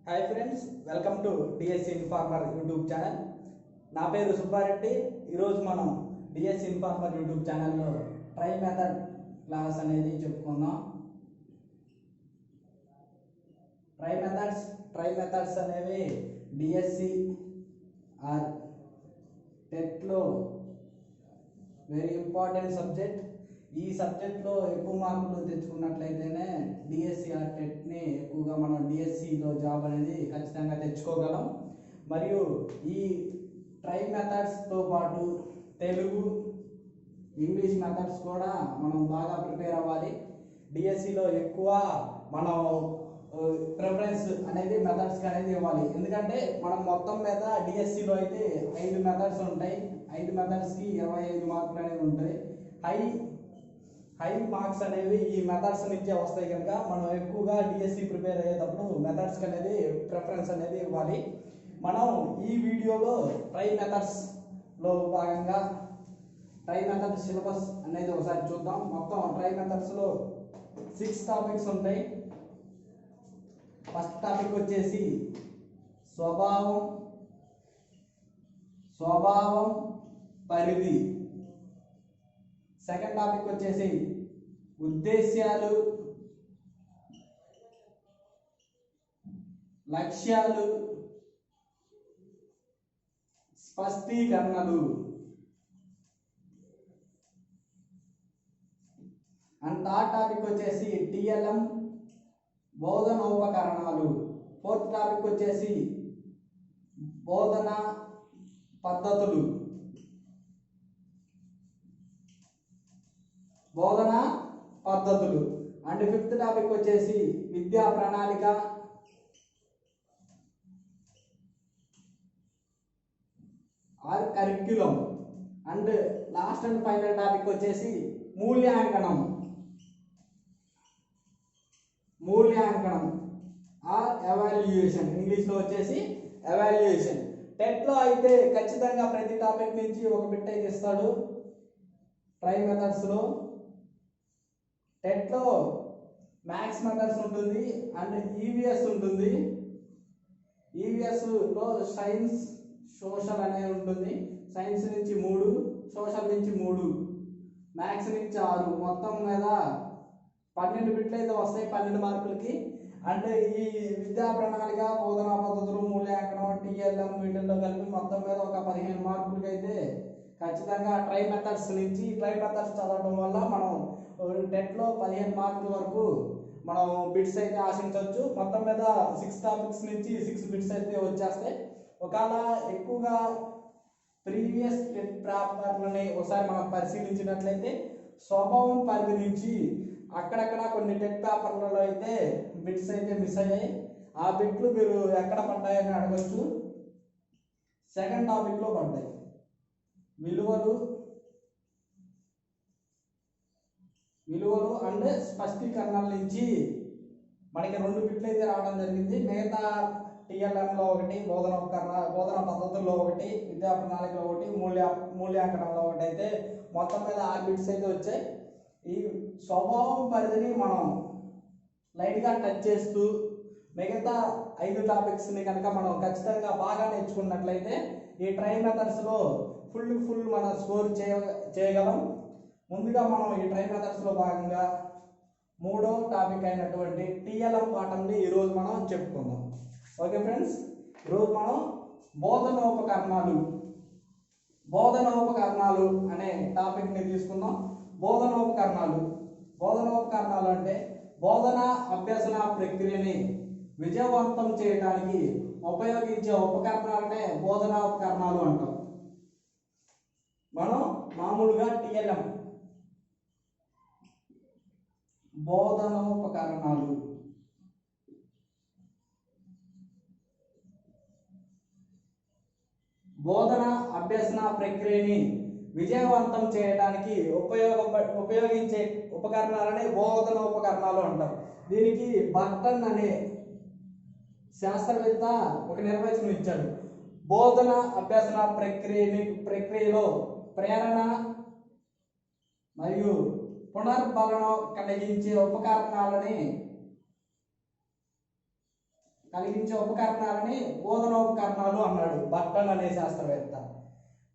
Hi friends, welcome to DSC informer YouTube channel. నా పేరు సుబ్బారెడ్డి. ఈరోజు మనం డిఎస్సి ఇన్ఫార్మర్ యూట్యూబ్ ఛానల్లో ట్రై మెథడ్ క్లాస్ అనేది చెప్పుకుందాం. ట్రై మెథడ్స్ అనేవి డిఎస్సి ఆర్ టెట్లో వెరీ ఇంపార్టెంట్ సబ్జెక్ట్. ఈ సబ్జెక్ట్లో ఎక్కువ మార్కులు తెచ్చుకున్నట్లయితేనే డిఎస్సి ఆర్ టెట్ని ఎక్కువగా మనం డిఎస్సిలో జాబ్ అనేది ఖచ్చితంగా తెచ్చుకోగలం. మరియు ఈ ట్రై మెథడ్స్తో పాటు తెలుగు, ఇంగ్లీష్ మెథడ్స్ కూడా మనం బాగా ప్రిపేర్ అవ్వాలి. డిఎస్సిలో ఎక్కువ మనం ప్రిఫరెన్స్ అనేది మెథడ్స్కి అనేది ఇవ్వాలి. ఎందుకంటే మనం మొత్తం మీద డిఎస్సిలో అయితే 5 మెథడ్స్ ఉంటాయి. 5 మెథడ్స్కి 25 మార్కులు అనేవి ఉంటాయి. హై మార్క్స్ అనేవి ఈ మెథడ్స్ నుంచే వస్తాయి కనుక మనం ఎక్కువగా డిఎస్సి ప్రిపేర్ అయ్యేటప్పుడు మెథడ్స్కి అనేది ప్రిఫరెన్స్ అనేది ఇవ్వాలి. మనం ఈ వీడియోలో ట్రై మెథడ్స్లో భాగంగా ట్రై మెథడ్ సిలబస్ అనేది ఒకసారి చూద్దాం. మొత్తం ట్రై మెథడ్స్లో 6 టాపిక్స్ ఉంటాయి. ఫస్ట్ టాపిక్ వచ్చేసి స్వభావం పరిధి. సెకండ్ టాపిక్ వచ్చేసి ఉద్దేశ్యాలు, లక్ష్యాలు, స్పష్టీకరణలు. అండ్ థర్డ్ టాపిక్ వచ్చేసి టిఎల్ఎం, బోధనోపకరణాలు. ఫోర్త్ టాపిక్ వచ్చేసి బోధన పద్ధతులు. అండ్ ఫిఫ్త్ టాపిక్ వచ్చేసి విద్యా ప్రణాళిక. Or curriculum. And last and final topic వచ్చేసి మూల్యాంకనం ఆర్ ఎవాల్యుయేషన్. ఇంగ్లీష్లో వచ్చేసి ఎవాల్యుయేషన్. టెట్లో అయితే ఖచ్చితంగా ప్రతి టాపిక్ నుంచి ఒక బిట్ అయితే ఇస్తాడు. ట్రై మెథడ్స్లో టెట్లో మ్యాథ్స్ మెథడ్స్ ఉంటుంది అండ్ ఈవీఎస్ ఉంటుంది. ఈవీఎస్లో సైన్స్, సోషల్ అనేది ఉంటుంది. సైన్స్ నుంచి 3, సోషల్ నుంచి 3, మ్యాథ్స్ నుంచి 6, మొత్తం మీద 12 బిట్లు అయితే వస్తాయి 12 మార్కులకి. అంటే ఈ విద్యా ప్రణాళిక, బోధనా పద్ధతులు, మూల్యాంకనం, టిఎల్ఎం వీటిల్లో కలిపి మొత్తం మీద ఒక 15 మార్కులకి అయితే ఖచ్చితంగా ట్రై మెథడ్స్ చదవడం వల్ల మనం టెట్లో 15 మార్కుల వరకు మనం బిట్స్ అయితే ఆశించవచ్చు. మొత్తం మీద 6 టాపిక్స్ నుంచి 6 బిట్స్ అయితే వచ్చేస్తాయి. ఒకవేళ ఎక్కువగా ప్రీవియస్ టెట్ పేపర్లని ఒకసారి మనం పరిశీలించినట్లయితే స్వభావం పరిధి నుంచి అక్కడక్కడ కొన్ని టెట్ పేపర్లలో అయితే బిట్స్ అయితే మిస్ అయ్యాయి. ఆ బిట్లు మీరు ఎక్కడ పడ్డాయని అడగచ్చు. సెకండ్ టాపిక్లో పడ్డాయి. విలువలు అండ్ స్పష్టీకరణల నుంచి మనకి 2 బిట్లు అయితే రావడం జరిగింది. మిగతా టిఎల్ఎంలో ఒకటి, బోధన పద్ధతుల్లో ఒకటి, విద్యా ప్రణాళికలో ఒకటి, మూల్యాంకనంలో ఒకటి అయితే మొత్తం మీద 6 బిట్స్ అయితే వచ్చాయి. ఈ స్వభావం పరిధిని మనం లైట్గా టచ్ చేస్తూ మిగతా 5 టాపిక్స్ని కనుక మనం ఖచ్చితంగా బాగా నేర్చుకున్నట్లయితే ఈ ట్రై మెథడ్స్లో ఫుల్ మనం స్కోర్ చేయగలం. ముందుగా మనం ఈ ట్రై మెథడ్స్లో భాగంగా 3వ టాపిక్ అయినటువంటి టిఎల్ఎం పాఠంని ఈరోజు మనం చెప్పుకుందాం. ఓకే ఫ్రెండ్స్, ఈరోజు మనం బోధనోపకరణాలు అనే టాపిక్ని తీసుకుందాం. బోధనోపకరణాలు అంటే బోధన అభ్యసన ప్రక్రియని విజయవంతం చేయడానికి ఉపయోగించే ఉపకరణాలనే బోధనోపకరణాలు అంటాం. మనం మామూలుగా టిఎల్ఎం బోధనోపకరణాలు, బోధన అభ్యసన ప్రక్రియని విజయవంతం చేయడానికి ఉపయోగించే ఉపకరణాలనే బోధనోపకరణాలు అంటారు. దీనికి బర్టన్ అనే శాస్త్రవేత్త ఒక నిర్వచనం ఇచ్చాడు. బోధన అభ్యసన ప్రక్రియలో ప్రేరణ మరియు పునర్బలం కలిగించే ఉపకరణాలని కలిగించే ఉపకరణాలని బోధనోపకరణాలు అన్నాడు బర్టన్ అనే శాస్త్రవేత్త.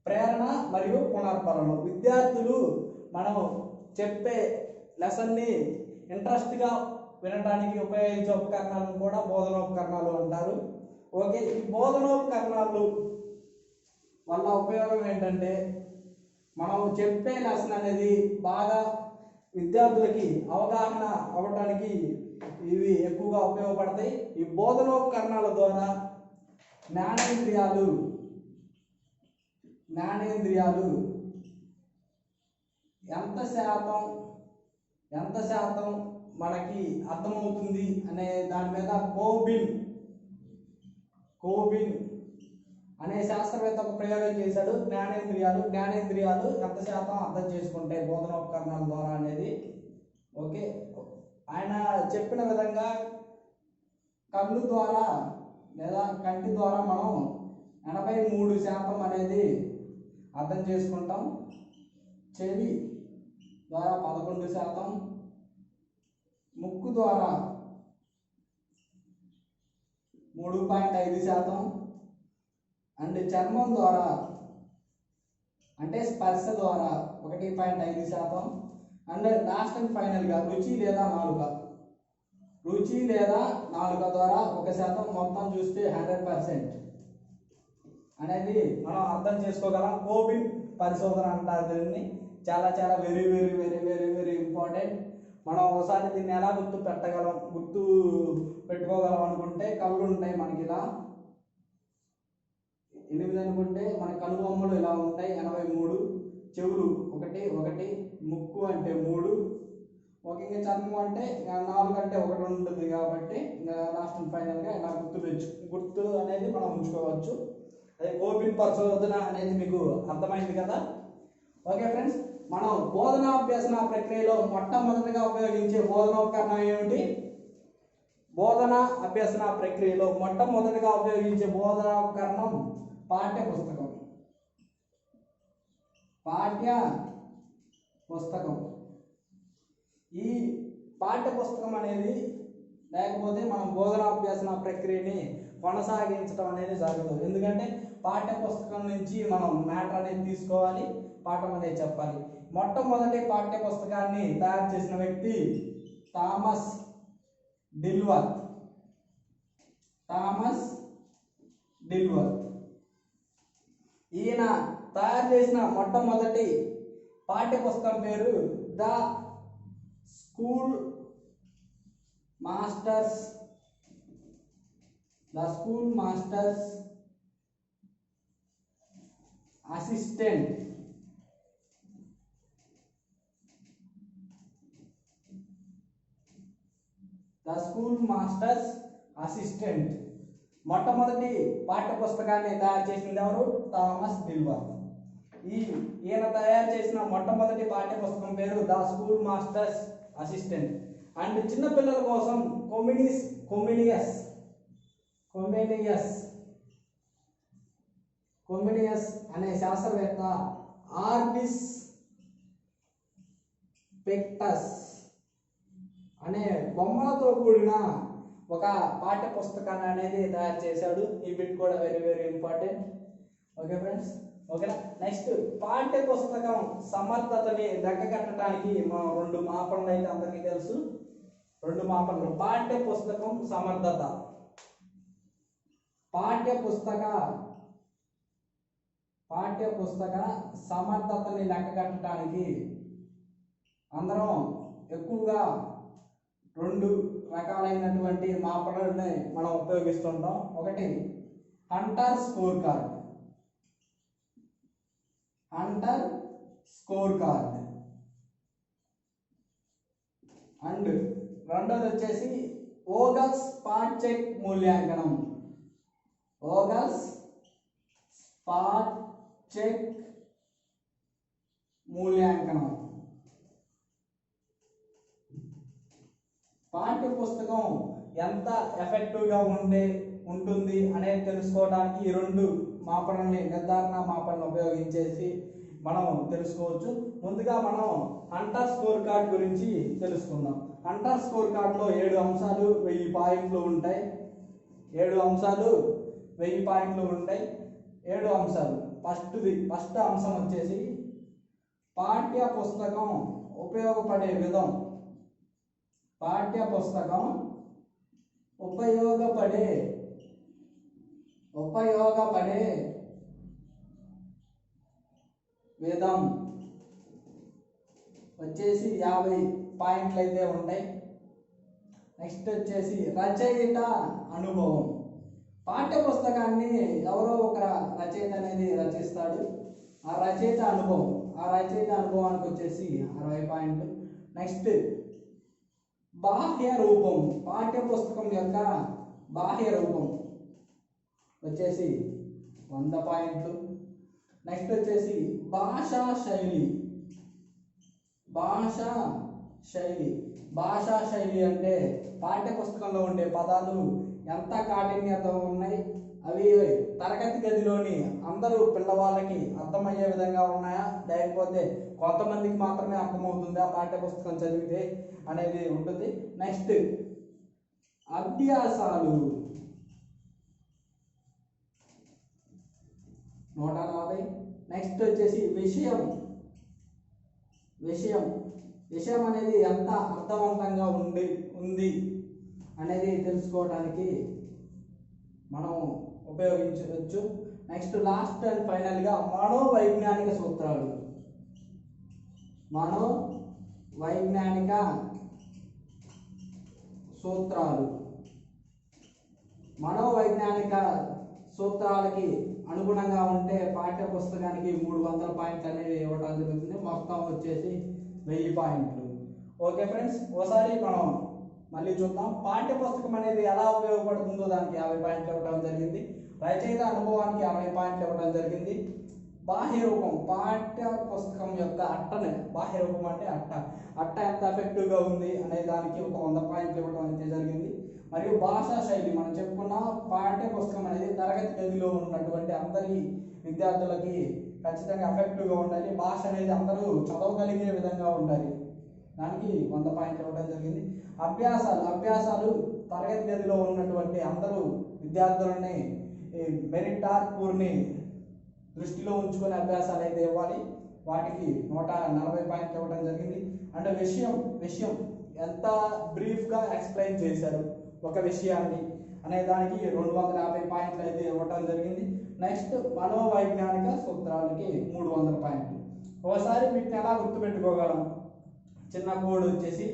ప్రేరణ మరియు పునర్పరణం. విద్యార్థులు మనం చెప్పే లెసన్ని ఇంట్రెస్ట్గా వినడానికి ఉపయోగించే ఉపకరణాలను కూడా బోధనోపకరణాలు అంటారు. ఓకే, ఈ బోధనోపకరణాలు వల్ల ఉపయోగం ఏంటంటే మనం చెప్పే లెసన్ అనేది బాగా విద్యార్థులకి అవగాహన అవ్వడానికి ఇవి ఎక్కువగా ఉపయోగపడతాయి. ఈ బోధనోపకరణాల ద్వారా జ్ఞానేంద్రియాలు ఎంత శాతం మనకి అర్థమవుతుంది అనే దాని మీద కోబిన్ అనే శాస్త్రవేత్త ఒక ప్రయోగం చేశాడు. జ్ఞానేంద్రియాలు ఎంత శాతం అర్థం చేసుకుంటాయి బోధనోపకరణాల ద్వారా అనేది. ఓకే, ఆయన చెప్పిన విధంగా కళ్ళు ద్వారా లేదా కంటి ద్వారా మనం 83% అనేది అర్థం చేసుకుంటాం. చెవి ద్వారా 11%, ముక్కు ద్వారా 3.5%, అండ్ చర్మం ద్వారా అంటే స్పర్శ ద్వారా 1.5%, అండ్ లాస్ట్ అండ్ ఫైనల్గా రుచి లేదా నాలుక ద్వారా 1%. మొత్తం చూస్తే 100% అనేది మనం అర్థం చేసుకోగలం. కోబిన్ పరిశోధన అంటారు దీన్ని. చాలా చాలా very very very very very important. మనం ఒకసారి దీన్ని ఎలా గుర్తు పెట్టుకోగలం అనుకుంటే, కళ్ళు ఉంటాయి మనకి ఇలా 8 అనుకుంటే మన కనుబొమ్మలు ఇలా ఉంటాయి 83, చెవులు 1, ముక్కు అంటే 3, ఇంకా చర్మం అంటే 4 అంటే 1 ఉంటుంది కాబట్టి ఇంకా లాస్ట్ అండ్ ఫైనల్గా ఇలా గుర్తు అనేది మనం ఉంచుకోవచ్చు. అదే కోబిన్ పరిశోధన అనేది మీకు అర్థమైంది కదా. ఓకే ఫ్రెండ్స్, మనం బోధనాభ్యసన ప్రక్రియలో మొట్టమొదటిగా ఉపయోగించే బోధనోపకరణం ఏమిటి? బోధన అభ్యసన ప్రక్రియలో మొట్టమొదటిగా ఉపయోగించే బోధనోపకరణం పాఠ్య పుస్తకం. ఈ పాఠ్య పుస్తకం అనేది లేకపోతే మనం బోధనాభ్యసన ప్రక్రియని కొనసాగించడం అనేది జరుగుతుంది. ఎందుకంటే పాఠ్య పుస్తకం నుంచి మనం మ్యాటర్ అనేది తీసుకోవాలి, పాఠం అనేది చెప్పాలి. మొట్టమొదటి పాఠ్య పుస్తకాన్ని తయారు చేసిన వ్యక్తి థామస్ డిల్వర్త్. ఈయన తయారు చేసిన మొట్టమొదటి పాఠ్య పుస్తకం పేరు ద స్కూల్ మాస్టర్స్ అసిస్టెంట్. మొట్టమొదటి పాఠ్య పుస్తకాన్ని తయారు చేసింది ఎవరు? థామస్ డిల్వర్త్. ఈయన తయారు చేసిన మొట్టమొదటి పాఠ్య పుస్తకం పేరు the school masters assistant. And చిన్నపిల్లల కోసం కొమినియస్ అనే శాస్త్రవేత్త ఆర్బిస్ పెక్టస్ అనే బొమ్మలతో కూడిన ఒక పాఠ్య పుస్తకాన్ని అనేది తయారు చేశాడు. ఈ బిట్ కూడా very very important. Okay friends, ఓకేనా. నెక్స్ట్, పాఠ్య పుస్తకం సమర్థతని లెక్క కట్టడానికి మనం 2 మాపనలు అయితే అందరికీ తెలుసు. 2 మాపనలు. పాఠ్య పుస్తకం సమర్థత. పాఠ్య పుస్తక సమర్థతని లెక్క కట్టడానికి అందరం ఎక్కువగా 2 రకాలైనటువంటి మాపనల్ని మనం ఉపయోగిస్తుంటాం. ఒకటి హంటర్ స్కోర్ కార్డ్, అండ్ రెండోది వచ్చేసి ఓగల్స్ స్పాట్ చెక్ మూల్యాంకనం. పాఠ్య పుస్తకం ఎంత ఎఫెక్టివ్గా ఉంటుంది అనేది తెలుసుకోవడానికి ఈ 2 నిర్ధారణ మాపనలు ఉపయోగించేసి మనం తెలుసుకోవచ్చు. ముందుగా మనం హంటర్ స్కోర్ కార్డ్ గురించి తెలుసుకుందాం. హంటర్ స్కోర్ కార్డులో 7 అంశాలు 1000 పాయింట్లు ఉంటాయి. 7 అంశాలు 1000 పాయింట్లు ఉంటాయి. 7 అంశాలు. ఫస్ట్ అంశం వచ్చేసి పాఠ్య పుస్తకం ఉపయోగపడే విధం. పాఠ్య పుస్తకం ఉపయోగపడే విధం వచ్చేసి 50 పాయింట్లు అయితే ఉంటాయి. నెక్స్ట్ వచ్చేసి రచయిత అనుభవం. పాఠ్య పుస్తకాన్ని ఎవరో ఒక రచయిత అనేది రచిస్తాడు. ఆ రచయిత అనుభవానికి వచ్చేసి 60 పాయింట్లు. నెక్స్ట్ బాహ్య రూపం. పాఠ్య పుస్తకం యొక్క బాహ్య రూపం వచ్చేసి 100 పాయింట్లు. నెక్స్ట్ వచ్చేసి భాషా శైలి అంటే పాఠ్య పుస్తకంలో ఉండే పదాలు ఎంత కాఠిన్యత ఉన్నాయి, అవి తరగతి గదిలోని అందరూ పిల్లవాళ్ళకి అర్థమయ్యే విధంగా ఉన్నాయా, లేకపోతే కొంతమందికి మాత్రమే అర్థమవుతుందా పాఠ్య పుస్తకం చదివితే అనేది ఉంటుంది. నెక్స్ట్ అభ్యాసాలు 140. నెక్స్ట్ వచ్చేసి విషయం అనేది ఎంత అర్థవంతంగా ఉంది అనేది తెలుసుకోవడానికి మనం ఉపయోగించవచ్చు. నెక్స్ట్ లాస్ట్ అండ్ ఫైనల్గా మనోవైజ్ఞానిక సూత్రాలు. మనోవైజ్ఞానిక సూత్రాలకి అనుగుణంగా ఉంటే పాఠ్య పుస్తకానికి 300 పాయింట్లు అనేవి ఇవ్వడం జరుగుతుంది. మొత్తం వచ్చేసి 1000 పాయింట్లు. ఓకే ఫ్రెండ్స్, ఒకసారి మనం మళ్ళీ చూద్దాం. పాఠ్య పుస్తకం అనేది ఎలా ఉపయోగపడుతుందో దానికి 50 పాయింట్లు ఇవ్వడం జరిగింది. రచయిత అనుభవానికి 60 పాయింట్లు ఇవ్వడం జరిగింది. బాహ్య రూపం, పాఠ్య పుస్తకం యొక్క అట్టనే బాహ్య రూపం అంటే అట్ట ఎంత ఎఫెక్టివ్గా ఉంది అనే దానికి ఒక 100 పాయింట్లు ఇవ్వడం అయితే జరిగింది. మరియు భాషా శైలి మనం చెప్పుకున్న పాఠ్య పుస్తకం అనేది తరగతి గదిలో ఉన్నటువంటి అందరి విద్యార్థులకి ఖచ్చితంగా ఎఫెక్టివ్గా ఉండాలి. భాష అనేది అందరూ చదవగలిగే విధంగా ఉండాలి, దానికి 100 పాయింట్లు ఇవ్వడం జరిగింది. అభ్యాసాలు తరగతి గదిలో ఉన్నటువంటి అందరూ విద్యార్థులని మెరిట్ ఆర్ పూర్ని దృష్టిలో ఉంచుకునే అభ్యాసాలు అయితే ఇవ్వాలి, వాటికి 140 పాయింట్లు ఇవ్వడం జరిగింది. అంటే విషయం ఎంత బ్రీఫ్గా ఎక్స్ప్లెయిన్ చేశారు ఒక విషయాన్ని అనే దానికి 250 పాయింట్లు అయితే ఇవ్వడం జరిగింది. నెక్స్ట్ మనోవైజ్ఞానిక సూత్రాలకి 300 పాయింట్లు. ఒకసారి వీటిని ఎలా గుర్తుపెట్టుకోగలం? చిన్న కోడ్ వచ్చేసి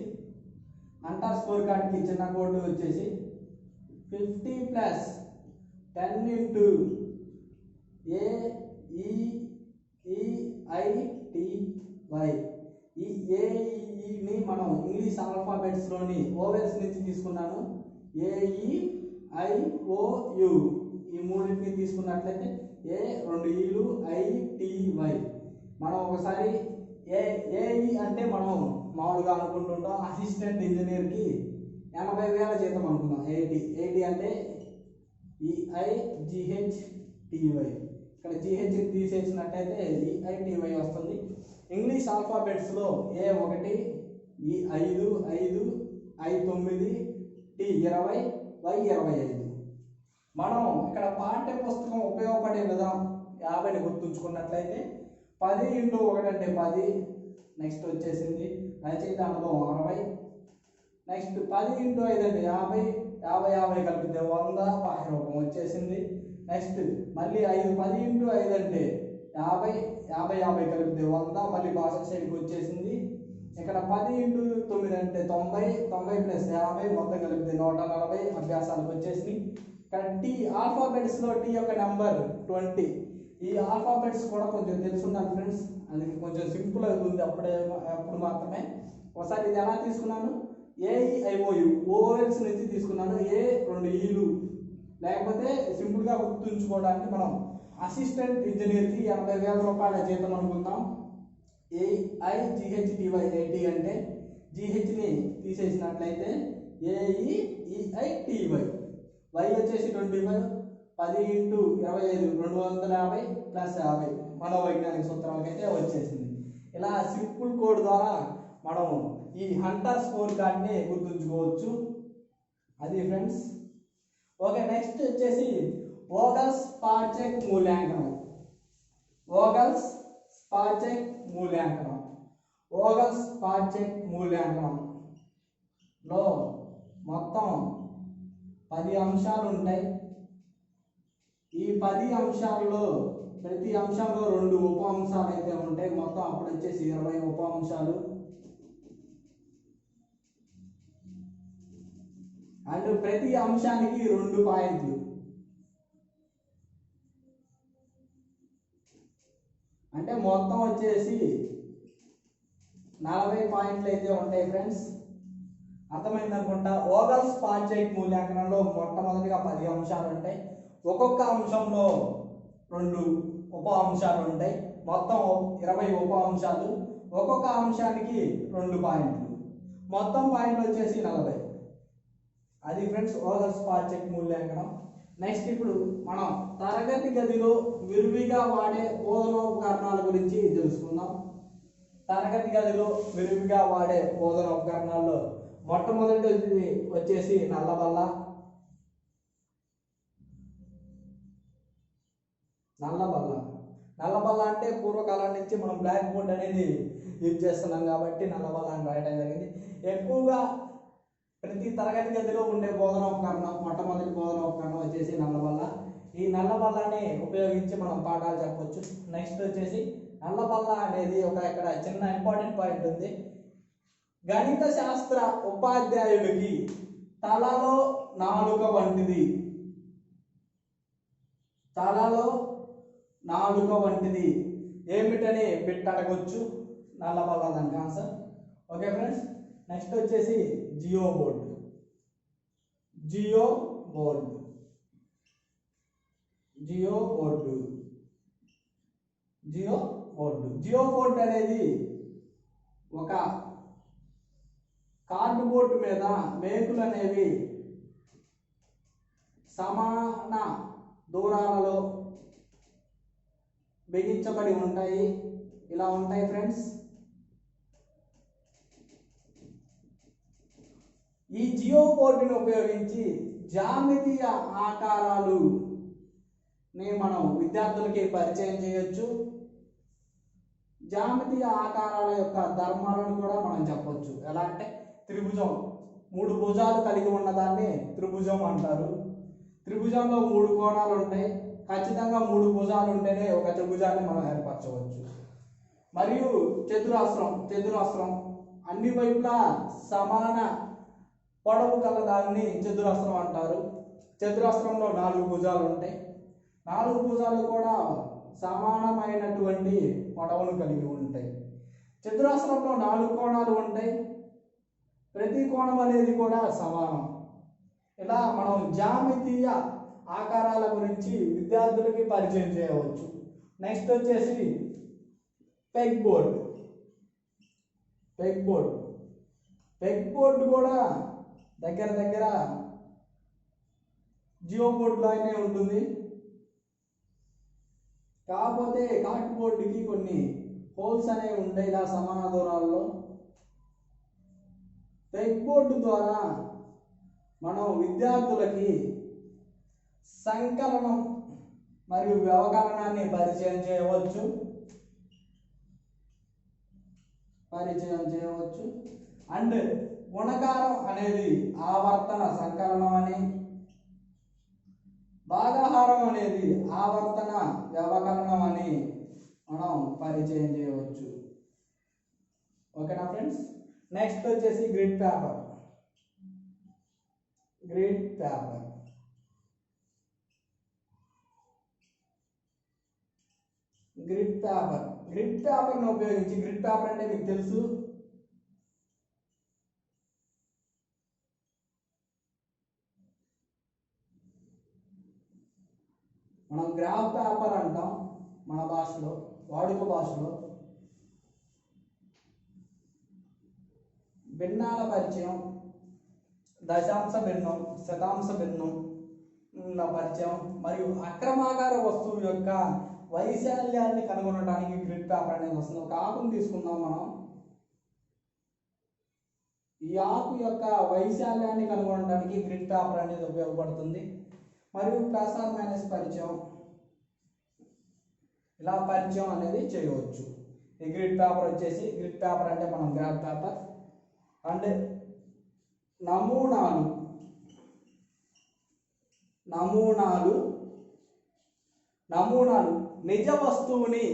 అంటర్ స్కోర్ కార్డ్కి చిన్న కోడ్ వచ్చేసి 50 + 10 × AEITY. ఈ ఏఈని మనం ఇంగ్లీష్ ఆల్ఫాబెట్స్లోని ఓవెల్స్ నుంచి తీసుకున్నాను. AEIOU ఈ మూడింటిని తీసుకున్నట్లయితే A 2 Eలు ITY. మనం ఒకసారి ఏఈ అంటే మనం మామూలుగా అనుకుంటుంటాం అసిస్టెంట్ ఇంజనీర్కి 80,000 జీతం అనుకుందాం. 80 అంటే EIGHTY. ఇక్కడ GH తీసేసినట్టయితే EITY వస్తుంది. ఇంగ్లీష్ ఆల్ఫాబెట్స్లో A1 E5 5 I9 T20 Y25. మనం ఇక్కడ పాఠ్య పుస్తకం ఉపయోగపడే విధానం 50ని గుర్తుంచుకున్నట్లయితే 10 × 1 అంటే 10. నెక్స్ట్ వచ్చేసింది రచయిత అనుభవం 60. నెక్స్ట్ 10 × 5 అంటే 50. 50 కలిపితే 100 బాహ్య రూపం వచ్చేసింది. నెక్స్ట్ మళ్ళీ 10 × 5 అంటే 50. 50 కలిపితే 100 మళ్ళీ భాషా శైలికి వచ్చేసింది. ఇక్కడ 10 × 9 అంటే 90. 90 + 50 మొత్తం కలిపితే 140 అభ్యాసాలకు వచ్చేసింది. ఇక్కడ టీ ఆల్ఫాబెట్స్లో టీ యొక్క నెంబర్ 20. ఈ ఆల్ఫాబెట్స్ కూడా కొంచెం తెలుసున్నాను ఫ్రెండ్స్, అందుకే కొంచెం సింపుల్ అవుతుంది అప్పుడు మాత్రమే. ఒకసారి ఇది ఎలా తీసుకున్నాను? AEIOU ఓవెల్స్ నుంచి తీసుకున్నాను. A 2 Eలు, లేకపోతే సింపుల్గా గుర్తుంచుకోవడానికి మనం అసిస్టెంట్ ఇంజనీర్కి 80,000 రూపాయల జీతం అనుకుందాం. AIGHTY 80 అంటే GHని తీసేసినట్లయితే AEITY. Y వచ్చేసి 25. 10 × 25 250 + 50 మనోవైజ్ఞానిక సూత్రాలకైతే వచ్చేసింది. ఇలా సింపుల్ కోడ్ ద్వారా మనం ఈ హంటర్ స్కోర్ కార్డ్ని గుర్తుంచుకోవచ్చు. అది ఫ్రెండ్స్, ఓకే, నెక్స్ట్ వచ్చేసి ఓగల్స్ స్పార్చెక్ మూల్యాంకనం. ఓగల్స్ స్పార్చెక్ మూల్యాంకనం. ఓగల్స్ స్పార్చెక్ మూల్యాంకనంలో మొత్తం 10 అంశాలు ఉంటాయి. ఈ 10 అంశాల్లో ప్రతి అంశంలో 2 ఉప అంశాలు అయితే ఉంటాయి. మొత్తం అప్పుడు వచ్చేసి 20 ఉప అంశాలు. అండ్ ప్రతి అంశానికి 2 పాయింట్లు. అంటే మొత్తం వచ్చేసి 40 పాయింట్లు అయితే ఉంటాయి ఫ్రెండ్స్. అర్థమైంది అనుకుంటా. ఓగల్స్ స్పార్చెక్ మూల్యాంకనంలో మొట్టమొదటిగా 10 అంశాలు ఉంటాయి. ఒక్కొక్క అంశంలో 2 ఉప అంశాలు ఉంటాయి. మొత్తం 20 ఉప అంశాలు. ఒక్కొక్క అంశానికి 2 పాయింట్లు. మొత్తం పాయింట్లు వచ్చేసి 40. అది ఫ్రెండ్స్ ఓగల్స్ స్పార్చెక్ మూల్యాంకనం. నెక్స్ట్ ఇప్పుడు మనం తరగతి గదిలో విరివిగా వాడే బోధనోపకరణాల గురించి తెలుసుకుందాం. తరగతి గదిలో విరివిగా వాడే బోధనోపకరణాల్లో మొట్టమొదటి వచ్చేసి నల్లబల్ల. నల్లబల్ల అంటే పూర్వకాలం నుంచి మనం బ్లాక్ బోర్డ్ అనేది యూజ్ చేస్తున్నాం కాబట్టి నల్లబల్ల అని రాయడం జరిగింది. ఎక్కువగా ప్రతి తరగతి గదిలో ఉండే బోధనోపకరణం, మొట్టమొదటి బోధనోపకరణం వచ్చేసి నల్లబల్ల. ఈ నల్లబల్లని ఉపయోగించి మనం పాఠాలు చెప్పవచ్చు. నెక్స్ట్ వచ్చేసి నల్లబల్ల అనేది ఇక్కడ చిన్న ఇంపార్టెంట్ పాయింట్ ఉంది. గణిత శాస్త్ర ఉపాధ్యాయుడికి తలలో నాలుక వంటిది. తలలో నాలుక వంటిది ఏమిటని బిట్ అడగొచ్చు. నల్లబల్ల దానికి ఆన్సర్. ఓకే ఫ్రెండ్స్, నెక్స్ట్ వచ్చేసి జియో బోర్డు. జియో బోర్డు అనేది ఒక కార్డు బోర్డు మీద మేకులు అనేవి సమాన దూరాలలో బిగించబడి ఉంటాయి. ఇలా ఉంటాయి ఫ్రెండ్స్. ఈ జియో బోర్డుని ఉపయోగించి జ్యామితీయ ఆకారాలుని మనం విద్యార్థులకి పరిచయం చేయొచ్చు. జ్యామితీయ ఆకారాల యొక్క ధర్మాలను కూడా మనం చెప్పొచ్చు. ఎలా అంటే త్రిభుజం 3 భుజాలు కలిగి ఉన్నదాన్ని త్రిభుజం అంటారు. త్రిభుజంలో 3 కోణాలు ఉంటాయి. ఖచ్చితంగా 3 భుజాలు ఉంటేనే ఒక త్రిభుజాన్ని మనం ఏర్పరచవచ్చు. మరియు చతురస్రం అన్ని వైపులా సమాన పొడవు గల దాన్ని చతురస్రం అంటారు. చతురస్రంలో 4 భుజాలు ఉంటాయి. 4 భుజాలు కూడా సమానమైనటువంటి పొడవును కలిగి ఉంటాయి. చతురస్రంలో 4 కోణాలు ఉంటాయి. ప్రతి కోణం అనేది కూడా సమానం. ఇలా మనం జ్యామితీయ ఆకారాల గురించి విద్యార్థులకి పరిచయం చేయవచ్చు. నెక్స్ట్ వచ్చేసి పెగ్ బోర్డ్ కూడా దగ్గర జియో బోర్డులోనే ఉంటుంది. కాకపోతే కార్డ్ బోర్డుకి కొన్ని హోల్స్ అనేవి ఉంటాయి ఇలా సమాన దూరాల్లో. పెగ్ బోర్డు ద్వారా మనం విద్యార్థులకి సంకలనం మరియు వ్యవకలనాన్ని పరిచయం చేయవచ్చు. అండ్ గుణకారం అనేది ఆవర్తన సంకలనం అని, భాగాహారం అనేది ఆవర్తన వ్యవకలనం అని మనం పరిచయం చేయవచ్చు. ఓకేనా ఫ్రెండ్స్. నెక్స్ట్ వచ్చేసి గ్రిడ్ పేపర్. గ్రిడ్ పేపర్ను ఉపయోగించి, గ్రిడ్ పేపర్ అంటే మీకు తెలుసు, మనం గ్రాఫ్ పేపర్ అంటాం మన భాషలో, వాడుక భాషలో. భిన్నాల పరిచయం, దశాంశ భిన్నం, శతాంశ భిన్నం పరిచయం మరియు అక్రమాకార వస్తువు యొక్క వైశాల్యాన్ని కనుగొనడానికి గ్రిడ్ పేపర్ అనేది వస్తుంది. ఒక ఆకును తీసుకుందాం మనం. ఈ ఆకు యొక్క వైశాల్యాన్ని కనుగొనడానికి గ్రిడ్ పేపర్ అనేది ఉపయోగపడుతుంది. మరియు ప్లస్ ఆర్ మైనస్ పరిచయం, ఇలా పరిచయం అనేది చేయవచ్చు. ఈ గ్రిడ్ పేపర్ వచ్చేసి, గ్రిడ్ పేపర్ అంటే మనం గ్రాఫ్ పేపర్. అండ్ నమూనాలు నిజ వస్తువుని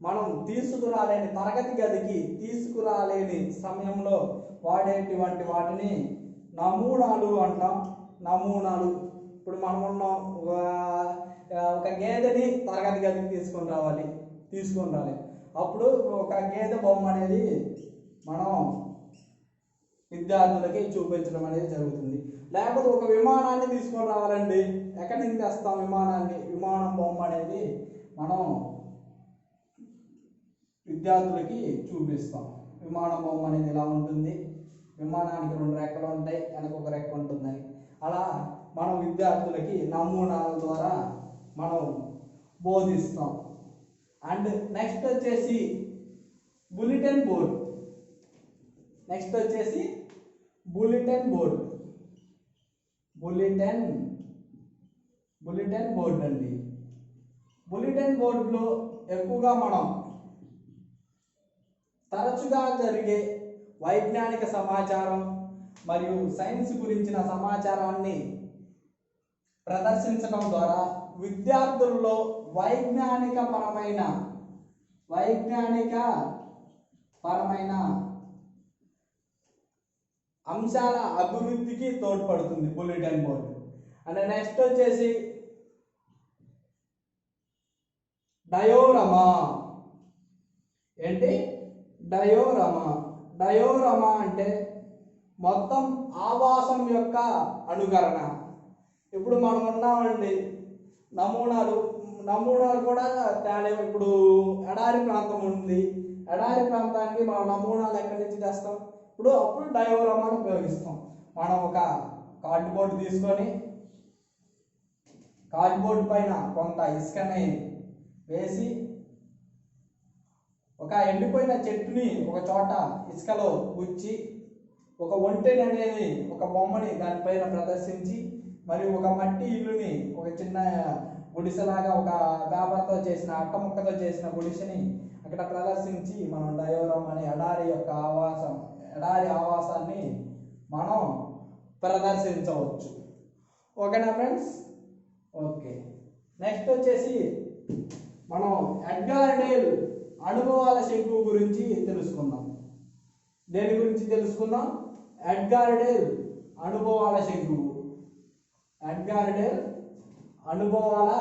మనం తీసుకురాలేని, తరగతి గదికి తీసుకురాలేని సమయంలో వాడేటువంటి వాటిని నమూనాలు అంటాం. నమూనాలు ఇప్పుడు మనం ఉన్నాం, ఒక గేదెని తరగతి గదికి తీసుకొని రావాలి. అప్పుడు ఒక గేదె బొమ్మ అనేది మనం విద్యార్థులకి చూపించడం అనేది జరుగుతుంది. లేకపోతే ఒక విమానాన్ని తీసుకొని రావాలండి, ఎక్కడి నుంచి తెస్తాం విమానాన్ని? విమానం బొమ్మ అనేది మనం విద్యార్థులకి చూపిస్తాం. విమానం బొమ్మ అనేది ఇలా ఉంటుంది, విమానానికి 2 రెక్కలు ఉంటాయి, వెనక ఒక రెక్క ఉంటుందని. అలా మనం విద్యార్థులకి నమూనాల ద్వారా మనం బోధిస్తాం. అండ్ నెక్స్ట్ వచ్చేసి బులెటిన్ బోర్డ్. బులెటిన్ బోర్డ్ అండి. బులెటిన్ బోర్డులో ఎక్కువగా మనం తరచుగా జరిగే వైజ్ఞానిక సమాచారం మరియు సైన్స్ గురించిన సమాచారాన్ని ప్రదర్శించడం ద్వారా విద్యార్థుల్లో వైజ్ఞానిక పరమైన అంశాల అభివృద్ధికి తోడ్పడుతుంది బులెటిన్ బోర్డు. అండ్ నెక్స్ట్ వచ్చేసి డయోరమా. ఏంటి? డయోరమా అంటే మొత్తం ఆవాసం యొక్క అనుకరణ. ఇప్పుడు మనం ఉన్నామండి, నమూనాలు కూడా తేలేము. ఇప్పుడు ఎడారి ప్రాంతం ఉంది, ఎడారి ప్రాంతానికి మనం నమూనాలు ఎక్కడి నుంచి తెస్తాం? అప్పుడు డయోరమాను ఉపయోగిస్తాం. మనం ఒక కార్డ్బోర్డ్ తీసుకొని, కార్డ్బోర్డ్ పైన కొంత ఇసుకని వేసి, ఒక ఎండిపోయిన చెట్టుని ఒక చోట ఇసుకలో గుచ్చి, ఒక ఒంటెని అనేది ఒక బొమ్మని దానిపైన ప్రదర్శించి, మరియు ఒక మట్టి ఇల్లుని, ఒక చిన్న గుడిసెలాగా ఒక పేపర్తో చేసిన, అట్ట ముక్కతో చేసిన గుడిసెని అక్కడ ప్రదర్శించి మనం డయోరమా అనే ఎడారి ఆవాసాన్ని మనం ప్రదర్శించవచ్చు. ఓకేనా ఫ్రెండ్స్? ఓకే. నెక్స్ట్ వచ్చేసి మనం ఎడ్గార్ డేల్ అనుభవాల శంకువు గురించి తెలుసుకుందాం. దేని గురించి తెలుసుకుందాం? ఎడ్గార్ డేల్ అనుభవాల శంకువు. ఎడ్గార్ డేల్ అనుభవాల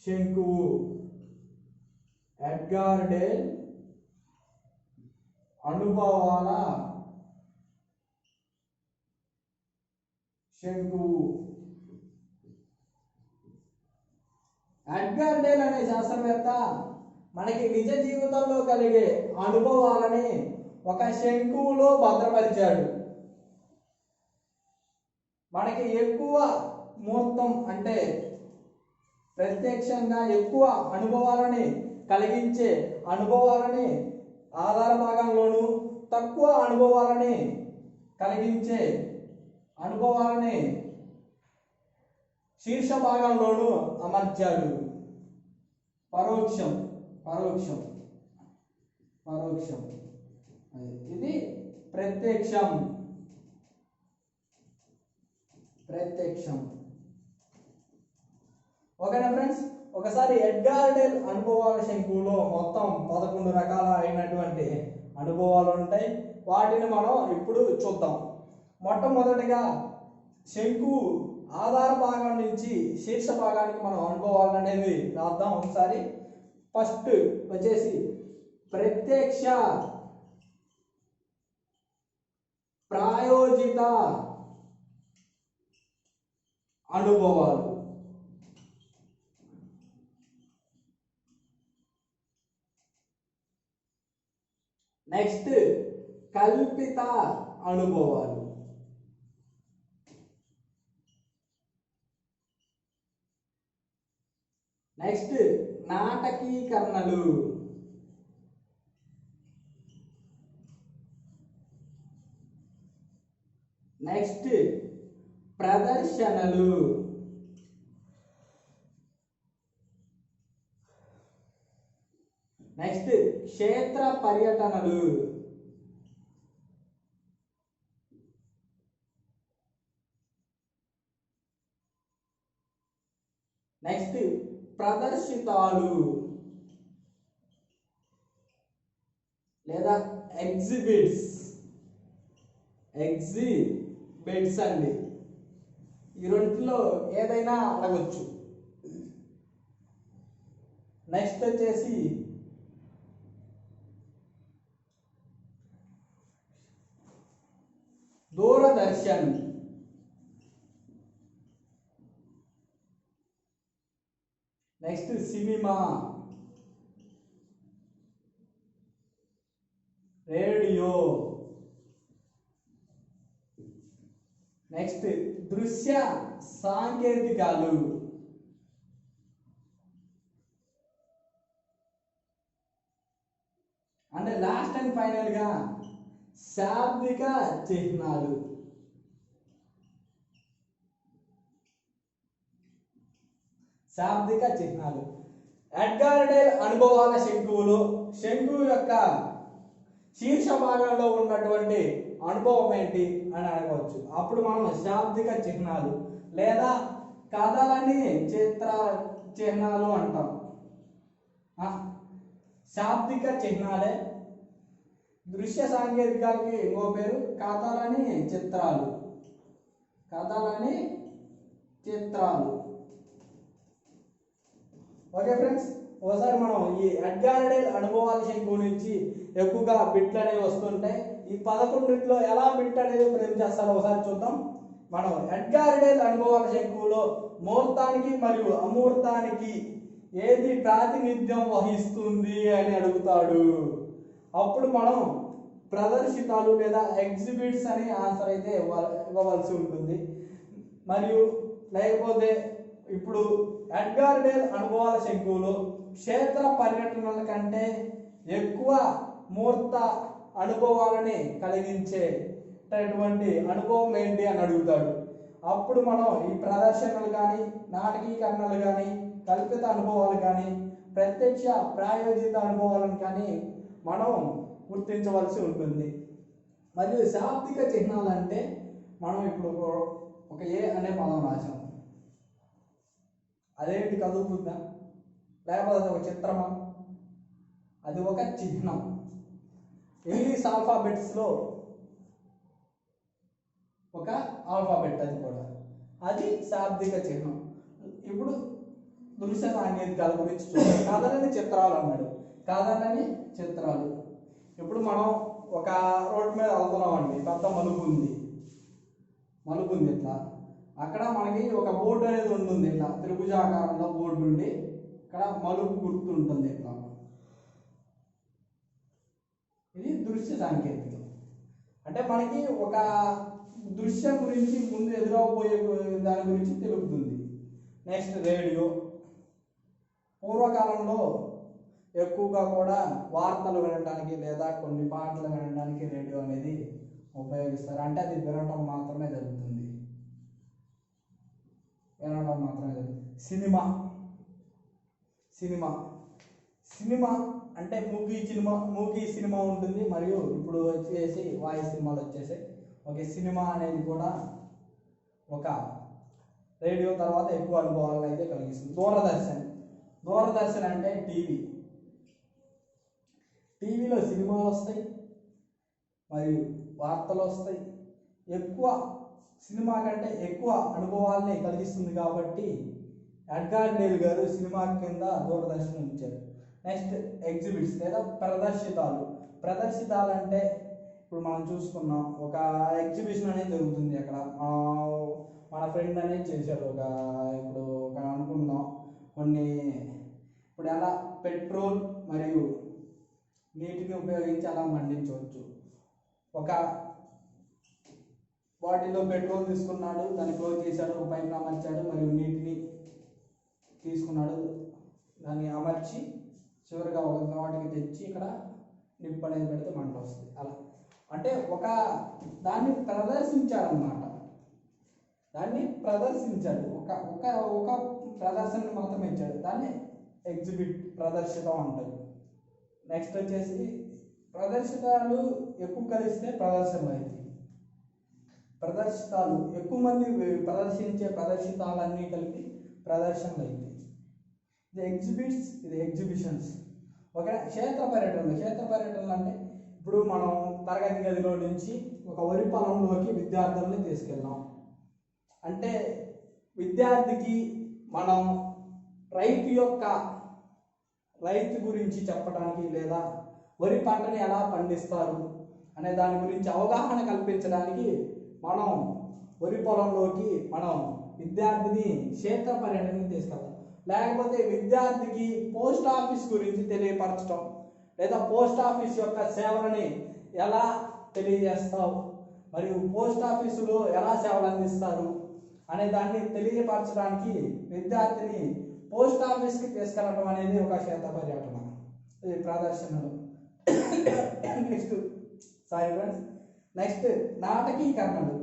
శంకువు. ఎడ్గార్ డేల్ అనుభవాల శంకువు. ఎడ్గార్ డేల్ అనే శాస్త్రవేత్త మనకి నిజ జీవితంలో కలిగే అనుభవాలని ఒక శంకువులో భద్రపరిచాడు. మనకి ఎక్కువ మొత్తం అంటే ప్రత్యక్షంగా ఎక్కువ అనుభవాలని కలిగించే అనుభవాలని ఆధార భాగంలోను, తక్కువ అనుభవాలని కలిగించే అనుభవాలని శీర్ష భాగంలోను అమర్చాడు. పరోక్షం ఇది ప్రత్యక్షం. ఓకేనా ఫ్రెండ్స్? ఒకసారి ఎడ్గార్ డేల్ అనుభవాల శంకువులో మొత్తం 11 రకాల అయినటువంటి అనుభవాలు ఉంటాయి. వాటిని మనం ఇప్పుడు చూద్దాం. మొట్టమొదటిగా శంకువు ఆధార భాగం నుంచి శీర్ష భాగానికి మనం అనుభవాలు అనేది రాద్దాం ఒకసారి. ఫస్ట్ వచ్చేసి ప్రత్యక్ష ప్రాయోజిత అనుభవాలు. నెక్స్ట్ కల్పిత అనుభవాలు. నెక్స్ట్ నాటకీకరణలు. నెక్స్ట్ ప్రదర్శనలు. నెక్స్ట్ క్షేత్ర పర్యటనలు, నెక్స్ట్ ప్రదర్శితాలు లేదా ఎగ్జిబిట్స్ అండి. ఈ రెండిట్లో ఏదైనా అడగచ్చు. నెక్స్ట్ వచ్చేసి Doordarshan, next cinema, radio, next దృశ్య సాంకేతికాలు, అంటే లాస్ట్ అండ్ ఫైనల్ గా శాబ్దిక చిహ్నాలు. శాబ్దిక చిహ్నాలు. ఎడ్గార్ డేల్ అనుభవాల శంకువులు, శంకువు యొక్క శీర్ష భాగంలో ఉన్నటువంటి అనుభవం ఏంటి అని అడగవచ్చు. అప్పుడు మనం శాబ్దిక చిహ్నాలు లేదా కథలని చిత్ర చిహ్నాలు అంటాం. శాబ్దిక చిహ్నాలే. దృశ్య సాంకేతికాలకి ఇంకో పేరు కథలని చిత్రాలు. కథలని చిత్రాలు. ఓకే ఫ్రెండ్స్, ఒకసారి మనం ఈ ఎడ్గార్ డేల్ అనుభవాల శంకువు నుంచి ఎక్కువగా బిట్లు అనేవి వస్తుంటాయి. ఈ 11లో ఎలా బిట్ అనేది ఫ్రేమ్ చేస్తారో ఒకసారి చూద్దాం. మనం ఎడ్గార్ డేల్ అనుభవాల శంకువులో ముహూర్తానికి మరియు అమూర్తానికి ఏది ప్రాతినిధ్యం వహిస్తుంది అని అడుగుతాడు. అప్పుడు మనం ప్రదర్శితాలు లేదా ఎగ్జిబిట్స్ అని ఆన్సర్ అయితే ఇవ్వవలసి ఉంటుంది. మరియు లేకపోతే ఇప్పుడు ఎడ్గార్ డేల్ అనుభవాల శంకువులో క్షేత్ర పర్యటనల కంటే ఎక్కువ మూర్త అనుభవాలని కలిగించేటటువంటి అనుభవం ఏంటి అని అడుగుతాడు. అప్పుడు మనం ఈ ప్రదర్శనలు కానీ, నాటకీకరణలు కానీ, కల్పిత అనుభవాలు కానీ, ప్రత్యక్ష ప్రాయోజిత అనుభవాలను కానీ మనం గుర్తించవలసి ఉంటుంది. మరియు శాబ్దిక చిహ్నాలు అంటే మనం ఇప్పుడు ఒక ఏ అనే పదం రాసాం, అదేంటి కదులుతుందా లేకపోతే అది ఒక చిత్రమా? అది ఒక చిహ్నం. ఇంగ్లీష్ ఆల్ఫాబెట్స్లో ఒక ఆల్ఫాబెట్, అది కూడా అది శాబ్దిక చిహ్నం. ఇప్పుడు దృశ్య సాంకేతికాల గురించి చూద్దాం. కథలని చిత్రాలు అన్నాడు. కథలని చిత్రాలు. ఇప్పుడు మనం ఒక రోడ్డు మీద వెళ్తున్నాం అండి, పెద్ద మలుపు ఉంది ఇట్లా. అక్కడ మనకి ఒక బోర్డు అనేది ఉంటుంది, ఇట్లా త్రిభుజాకారంలో బోర్డు ఉండి ఇక్కడ మలుపు గుర్తు ఉంటుంది ఇట్లా. ఇది దృశ్య సాంకేతికం. అంటే మనకి ఒక దృశ్యం గురించి ముందు ఎదురవబోయే దాని గురించి తెలుపుతుంది. Next radio. పూర్వకాలంలో ఎక్కువగా కూడా వార్తలు వినడానికి లేదా కొన్ని పాటలు వినడానికి రేడియో అనేది ఉపయోగిస్తారు. అంటే అది వినటం మాత్రమే జరుగుతుంది. సినిమా అంటే మూకీ సినిమా ఉంటుంది. మరియు ఇప్పుడు వచ్చేసి వాయిస్ సినిమాలు వచ్చేసాయి. ఓకే, సినిమా అనేది కూడా ఒక రేడియో తర్వాత ఎక్కువ అనుభవాలను అయితే కలిగిస్తుంది. దూరదర్శన్ అంటే టీవీలో సినిమాలు వస్తాయి మరియు వార్తలు వస్తాయి. ఎక్కువ సినిమా కంటే ఎక్కువ అనుభవాల్ని కలిగిస్తుంది కాబట్టి ఎడ్గార్ డేల్ గారు సినిమా కింద దూరదర్శన్ ఇచ్చారు. నెక్స్ట్ ఎగ్జిబిట్స్ లేదా ప్రదర్శితాలు అంటే ఇప్పుడు మనం చూసుకున్నాం, ఒక ఎగ్జిబిషన్ అనేది జరుగుతుంది. అక్కడ మన ఫ్రెండ్ అనేది చేశాడు. ఇప్పుడు అనుకుందాం ఇప్పుడు ఎలా పెట్రోల్ మరియు నీటిని ఉపయోగించి అలా మండించవచ్చు. ఒక బాటిల్లో పెట్రోల్ తీసుకున్నాడు, దాన్ని క్లోజ్ చేశాడు, పైన అమర్చాడు, మరియు నీటిని తీసుకున్నాడు, దాన్ని అమర్చి చివరిగా ఒక వాటికి తెచ్చి ఇక్కడ నిప్పు అనేది పెడితే మంట వస్తుంది. అలా అంటే దాన్ని ప్రదర్శించాడనమాట. ఒక ప్రదర్శన మాత్రమే ఇచ్చాడు. దాన్ని ఎగ్జిబిట్, ప్రదర్శితం అంటారు. నెక్స్ట్ వచ్చేసి ప్రదర్శితాలు ఎక్కువ కలిస్తే ప్రదర్శనలు అవుతాయి. ప్రదర్శితాలు ఎక్కువ మంది ప్రదర్శించే ప్రదర్శితాలన్నీ కలిపి ప్రదర్శనలు అవుతాయి. ఇది ఎగ్జిబిట్స్, ఇది ఎగ్జిబిషన్స్. ఓకే, క్షేత్ర పర్యటనలు అంటే ఇప్పుడు మనం తరగతి గదిలో నుంచి ఒక వరి పొలంలోకి విద్యార్థులని తీసుకెళ్ళాం అంటే విద్యార్థికి మనం రైతు గురించి చెప్పడానికి లేదా వరి పంటని ఎలా పండిస్తారు అనే దాని గురించి అవగాహన కల్పించడానికి మనం వరి పొలంలోకి మనం విద్యార్థిని క్షేత్ర పర్యటనకి తీసుకెళ్తాం. లేకపోతే విద్యార్థికి పోస్ట్ ఆఫీస్ గురించి తెలియపరచడం లేదా పోస్ట్ ఆఫీస్ యొక్క సేవలని ఎలా తెలియజేస్తావు మరియు పోస్ట్ ఆఫీసులో ఎలా సేవలు అందిస్తారు అనే దాన్ని తెలియపరచడానికి విద్యార్థిని పోస్ట్ ఆఫీస్కి తీసుకెళ్ళడం అనేది ఒక క్షేత్ర పర్యటన, ఇది ప్రదర్శనలు. నెక్స్ట్ నాటకీకరణలు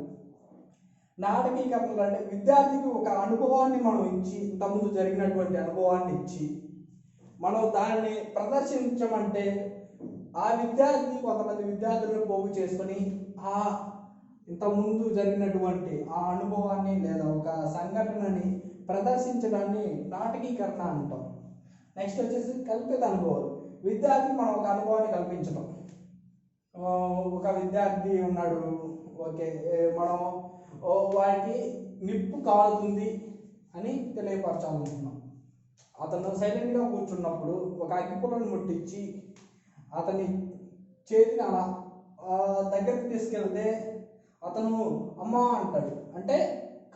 అంటే విద్యార్థికి ఒక అనుభవాన్ని మనం ఇచ్చి, ఇంతకుముందు జరిగినటువంటి అనుభవాన్ని ఇచ్చి మనం దాన్ని ప్రదర్శించమంటే ఆ విద్యార్థి కొంతమంది విద్యార్థులను పోగు చేసుకొని ఆ ఇంతకుముందు జరిగినటువంటి ఆ అనుభవాన్ని లేదా ఒక సంఘటనని ప్రదర్శించడాన్ని నాటకీకరణ అంటాం. నెక్స్ట్ వచ్చేసి కల్పిత అనుభవాలు. విద్యార్థికి మనం ఒక అనుభవాన్ని కల్పించడం. ఒక విద్యార్థి ఉన్నాడు, ఓకే, మనం వారికి నిప్పు కాలుతుంది అని తెలియపరచాలనుకున్నాం. అతను సైలెంట్గా కూర్చున్నప్పుడు ఒక అగ్గిపుల్లను ముట్టించి అతని చేతిని అలా దగ్గరికి తీసుకెళ్తే అతను అమ్మా అంటాడు, అంటే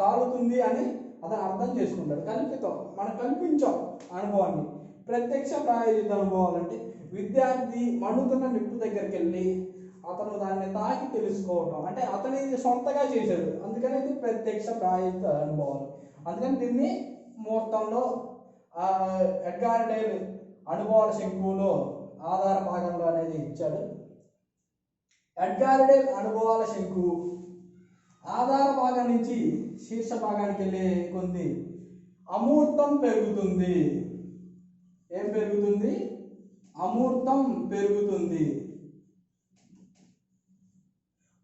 కాలుతుంది అని అతను అర్థం చేసుకుంటాడు. కల్పితం, మనం కల్పించాం అనుభవాన్ని. ప్రత్యక్ష ప్రాయోజిత అనుభవాలంటే విద్యార్థి మండుతున్న నిప్పు దగ్గరికి వెళ్ళి అతను దాన్ని తాకి తెలుసుకోవటం, అంటే అతను ఇది సొంతగా చేశాడు, అందుకని ఇది ప్రత్యక్ష ప్రాయోజిత అనుభవాలు. అందుకని దీన్ని ముహూర్తంలో ఎడ్గార్ డేల్ అనుభవాల శంకువులో ఆధార భాగంలో అనేది ఇచ్చాడు. ఎడ్గార్ డేల్ అనుభవాల శంకువు ఆధార భాగం నుంచి శీర్ష భాగానికి వెళ్ళే కొంది అమూర్తం పెరుగుతుంది. ఏం పెరుగుతుంది? అమూర్తం పెరుగుతుంది.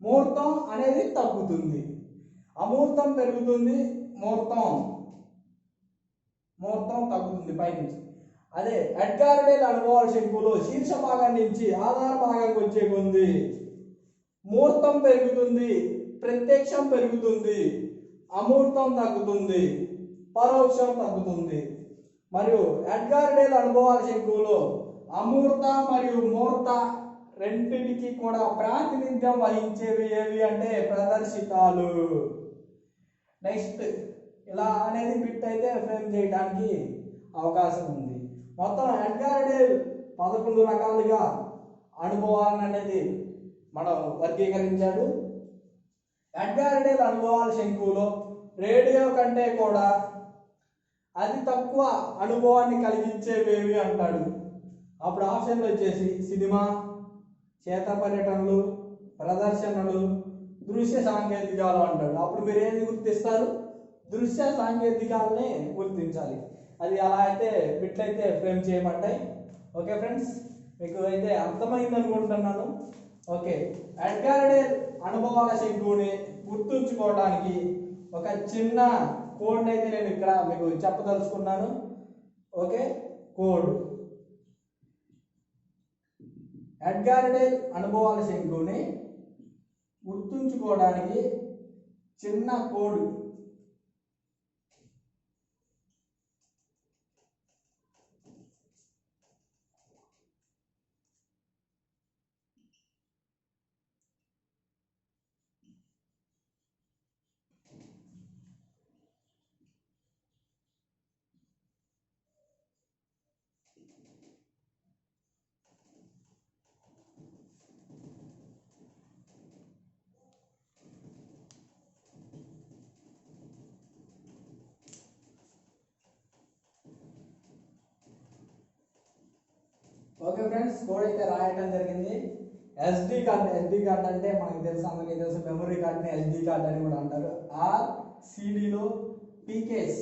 మూర్తం అనేది తగ్గుతుంది. అమూర్తం పెరుగుతుంది, మూర్తం తగ్గుతుంది పైనుంచి. అదే ఎడ్గార్ డేల్ అనుభవాల శంకులో శీర్ష భాగం నుంచి ఆధార భాగానికి వచ్చే కొంది మూర్తం పెరుగుతుంది, ప్రత్యక్షం పెరుగుతుంది, అమూర్తం తగ్గుతుంది, పరోక్షం తగ్గుతుంది. మరియు ఎడ్గార్ డేల్ అనుభవాల శంకులో అమూర్త మరియు మూర్త రెండింటికి కూడా ప్రాతినిధ్యం వహించేవి ఏవి అంటే ప్రదర్శితాలు. నెక్స్ట్ ఇలా అనేది బిట్ అయితే ఫ్రేమ్ చేయడానికి అవకాశం ఉంది. మొత్తం ఎడ్గార్ డేల్ 11 రకాలుగా అనుభవాలను అనేది మనం వర్గీకరించాడు. ఎడ్గార్ డేల్ అనుభవాల శంకులో రేడియో కంటే కూడా అతి తక్కువ అనుభవాన్ని కలిగించేవేవి అంటాడు. అప్పుడు ఆప్షన్లు వచ్చేసి సినిమా, క్షేత్ర పర్యటనలు, ప్రదర్శనలు, దృశ్య సాంకేతికాలు అంటాడు. అప్పుడు మీరు ఏది గుర్తిస్తారు? దృశ్య సాంకేతికాలని గుర్తించాలి. అది అలా అయితే బిట్లయితే ఫ్రేమ్ చేయబడ్డాయి. ఓకే ఫ్రెండ్స్, మీకు అయితే అర్థమైంది అనుకుంటున్నాను. ఓకే, ఎడ్గార్ డేల్ అనుభవాల శంకువుని గుర్తుంచుకోవడానికి ఒక చిన్న కోడ్ అయితే నేను ఇక్కడ మీకు చెప్పదలుచుకున్నాను. ఓకే, కోడ్ ఎడ్గార్ డేల్ అనుభవాల శంకువుని గుర్తుంచుకోవడానికి చిన్న కోడ్. ఓకే ఫ్రెండ్స్, కోడ్ అయితే రాయటం జరిగింది. ఎస్డి కార్డ్ అంటే మనకి తెలుసు, అందరికీ తెలుసు, మెమరీ కార్డ్ని ఎస్డి కార్డ్ అని కూడా అంటారు. సిడిలో పీకేస్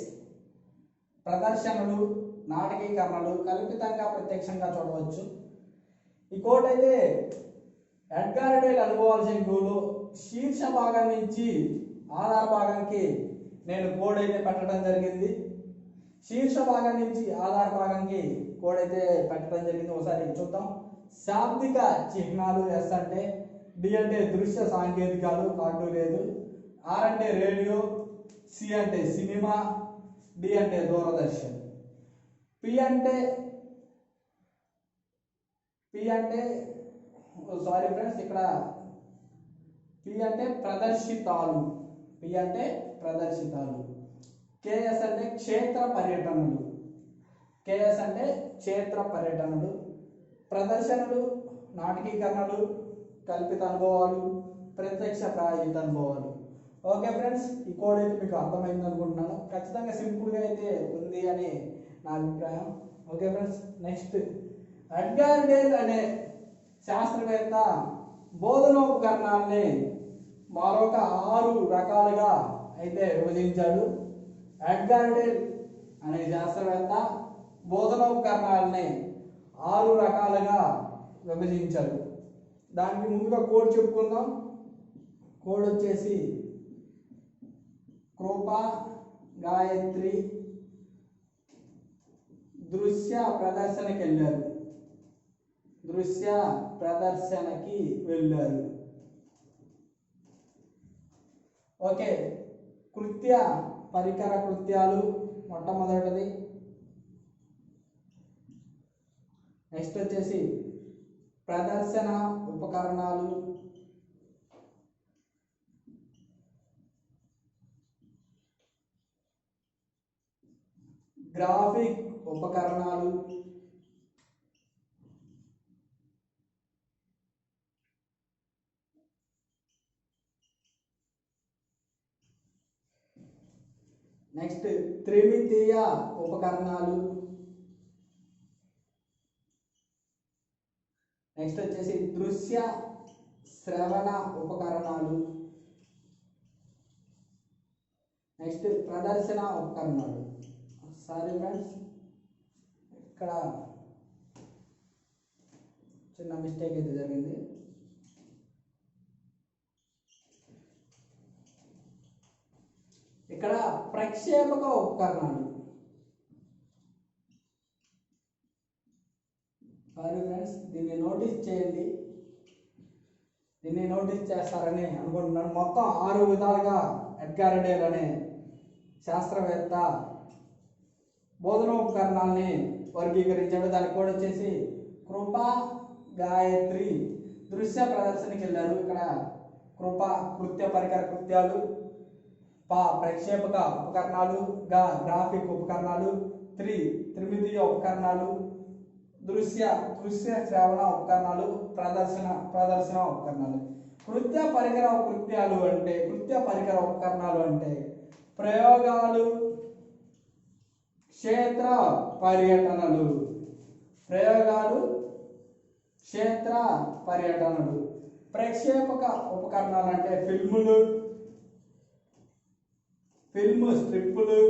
ప్రదర్శనలు, నాటకీకరణలు కల్పితంగా ప్రత్యక్షంగా చూడవచ్చు. ఈ కోడ్ అయితే ఎడ్గార్ డేల్ అనుభవాల్సిన గోలు శీర్ష భాగం నుంచి ఆధార భాగానికి నేను కోడ్ అయితే పెట్టడం జరిగింది. శీర్ష భాగం నుంచి ఆధార భాగానికి కోడ్ అయితే పెట్టడం జరిగింది. ఒకసారి చూద్దాం. శాబ్దిక చిహ్నాలు ఎస్ అంటే, డి అంటే దృశ్య సాంకేతికాలు, కార్డు లేదు, ఆర్ అంటే రేడియో, సి అంటే సినిమా, డి అంటే దూరదర్శన్, పి అంటే సారీ ఫ్రెండ్స్, ఇక్కడ పి అంటే ప్రదర్శితాలు, కేఎస్ అంటే క్షేత్ర పర్యటనలు, ప్రదర్శనలు, నాటకీకరణలు, కల్పిత అనుభవాలు, ప్రత్యక్ష ప్రాయోజిత అనుభవాలు. ఓకే ఫ్రెండ్స్, ఈ కోడ్ అయితే మీకు అర్థమైంది అనుకుంటున్నాను. ఖచ్చితంగా సింపుల్గా అయితే ఉంది అని నా అభిప్రాయం. Okay friends, next Edgar Dale అనే శాస్త్రవేత్త బోధనోపకరణాలని మరొక 6 రకాలుగా అయితే విభజించాడు. ఎడ్గార్ డేల్ అనే శాస్త్రవేత్త బోధనోపకరణాలని 6 రకాలుగా విభజించాడు. దానికి ముందుగా కోడ్ చెప్పుకుందాం. కోడ్ వచ్చేసి కృపా, గాయత్రి దృశ్య ప్రదర్శనకి వెళ్ళారు. ఓకే, కృత్య పరికర కృత్యాలు మొట్టమొదటిది. నెక్స్ట్ వచ్చేసి ప్రదర్శన ఉపకరణాలు, గ్రాఫిక్ ఉపకరణాలు, నెక్స్ట్ త్రిమితీయ ఉపకరణాలు, నెక్స్ట్ వచ్చేసి దృశ్య శ్రవణ ఉపకరణాలు, నెక్స్ట్ ప్రదర్శన ఉపకరణాలు. సారీ ఫ్రెండ్స్, ఇక్కడ చిన్న మిస్టేక్ అయితే జరిగింది. ఇక్కడ ప్రక్షేపక ఉపకరణాలు. సారీ ఫ్రెండ్స్, దీన్ని నోటీస్ చేయండి. దీన్ని నోటీస్ చేస్తారని అనుకుంటున్నాను. మొత్తం 6 విధాలుగా ఎడ్గార్ డేల్ అనే శాస్త్రవేత్త బోధనోపకరణాలని వర్గీకరించాడు. దానికి కూడా వచ్చేసి కృపా, గాయత్రి దృశ్య ప్రదర్శనకి వెళ్ళారు. ఇక్కడ కృప కృత్య పరికర కృత్యాలు, పా ప్రక్షేపక ఉపకరణాలు, గా గ్రాఫిక్ ఉపకరణాలు, త్రిమితీయ ఉపకరణాలు, దృశ్య శ్రవణ ఉపకరణాలు, ప్రదర్శన ఉపకరణాలు. కృత్య పరికర ఉపకరణాలు అంటే ప్రయోగాలు, క్షేత్ర పర్యటనలు. ప్రక్షేపక ఉపకరణాలు అంటే ఫిల్మ్ స్ట్రిప్పులు,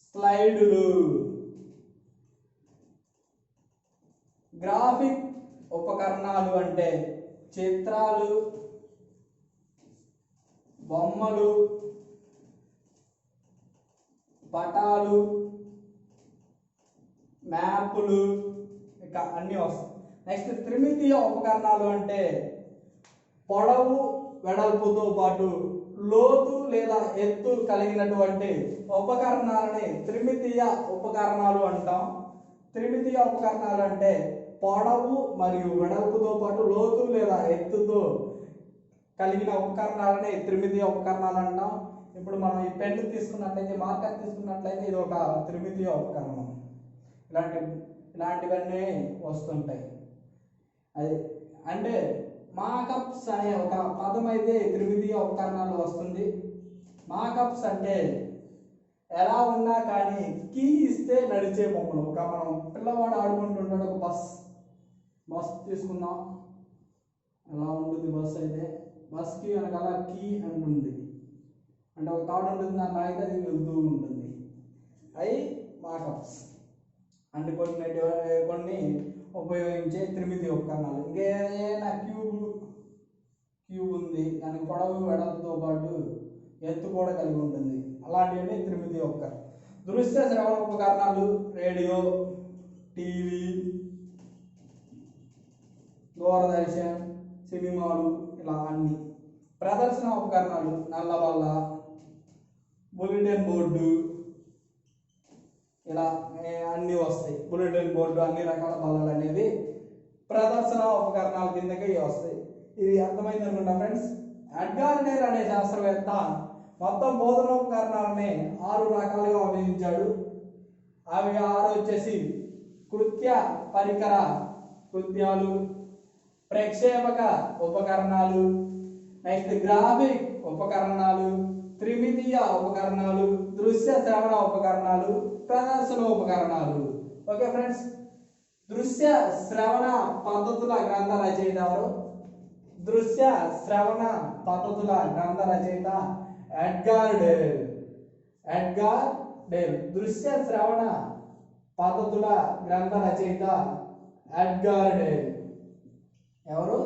స్లైడులు. గ్రాఫిక్ ఉపకరణాలు అంటే చిత్రాలు, బొమ్మలు, పటాలు, మ్యాపులు, ఇక అన్నీ వస్తాయి. నెక్స్ట్ త్రిమితీయ ఉపకరణాలు అంటే పొడవు వెడల్పుతో పాటు లోతు లేదా ఎత్తు కలిగినటువంటి ఉపకరణాలని త్రిమితీయ ఉపకరణాలు అంటాం. త్రిమితీయ ఉపకరణాలు అంటే పొడవు మరియు వెడల్పుతో పాటు లోతు లేదా ఎత్తుతో కలిగిన ఉపకరణాలని త్రిమితీయ ఉపకరణాలు అంటాం. ఇప్పుడు మనం ఈ పెన్ తీసుకున్నట్లయితే, మార్కర్ తీసుకున్నట్లయితే ఇది ఒక త్రిమితీయ ఉపకరణం. ఇలాంటివన్నీ వస్తుంటాయి. అది అంటే మాకప్స్ అనే ఒక పదం అయితే త్రిమితీయ ఉపకరణాలు వస్తుంది. మాకప్స్ అంటే ఎలా ఉన్నా కానీ కీ ఇస్తే నడిచే బొమ్మలు. ఒక మనం పిల్లవాడు ఆడుకుంటుంటాడు, ఒక బస్ తీసుకుందాం, ఎలా ఉంటుంది బస్ అయితే, బస్కి వెనకాల కీ అంటుంది, అంటే ఒక తాడు ఉంటుంది, దాని అయితే అది వెళ్తూ ఉంటుంది. అవి మాకప్స్. అండ్ కొన్ని ఉపయోగించే త్రిమితి ఉపకరణాలు. ఇంకేదైనా క్యూబ్ ఉంది, దానికి పొడవు వెడల్పుతో పాటు ఎత్తు కూడా కలిగి ఉంటుంది, అలాంటివన్నీ త్రిమితి ఉపకరణం. దృశ్య శ్రవణ ఉపకరణాలు రేడియో, టీవీ, దూరదర్శన్, సినిమాలు, ఇలా అన్ని. ప్రదర్శన ఉపకరణాలు నల్లబల్ల, బులెటిన్ బోర్డు, ఇలా అన్నీ వస్తాయి. బులెటిన్ బోర్డు, అన్ని రకాల బల్లలు అనేవి ప్రదర్శన ఉపకరణాల కిందకి వస్తాయి. ఇది అర్థమైంది అనుకుంటా ఫ్రెండ్స్. ఎడ్గార్ డేల్ అనే శాస్త్రవేత్త మొత్తం బోధనోపకరణాలని 6 రకాలుగా విభజించాడు. అవి 6 వచ్చేసి కృత్య పరికర కృత్యాలు, ప్రక్షేపక ఉపకరణాలు, నెక్స్ట్ గ్రాఫిక్ ఉపకరణాలు, త్రిమితీయ ఉపకరణాలు, దృశ్య శ్రవణ ఉపకరణాలు, ప్రదర్శన ఉపకరణాలు. ఓకే ఫ్రెండ్స్, దృశ్య శ్రవణ పద్ధతుల గ్రంథ రచయిత ఎవరు? దృశ్య శ్రవణ పద్ధతుల గ్రంథ రచయిత ఎడ్గార్ డేల్. ఎడ్గార్ డేల్ దృశ్య శ్రవణ పద్ధతుల గ్రంథ రచయిత ఎడ్గార్ డేల్. ఎవరు?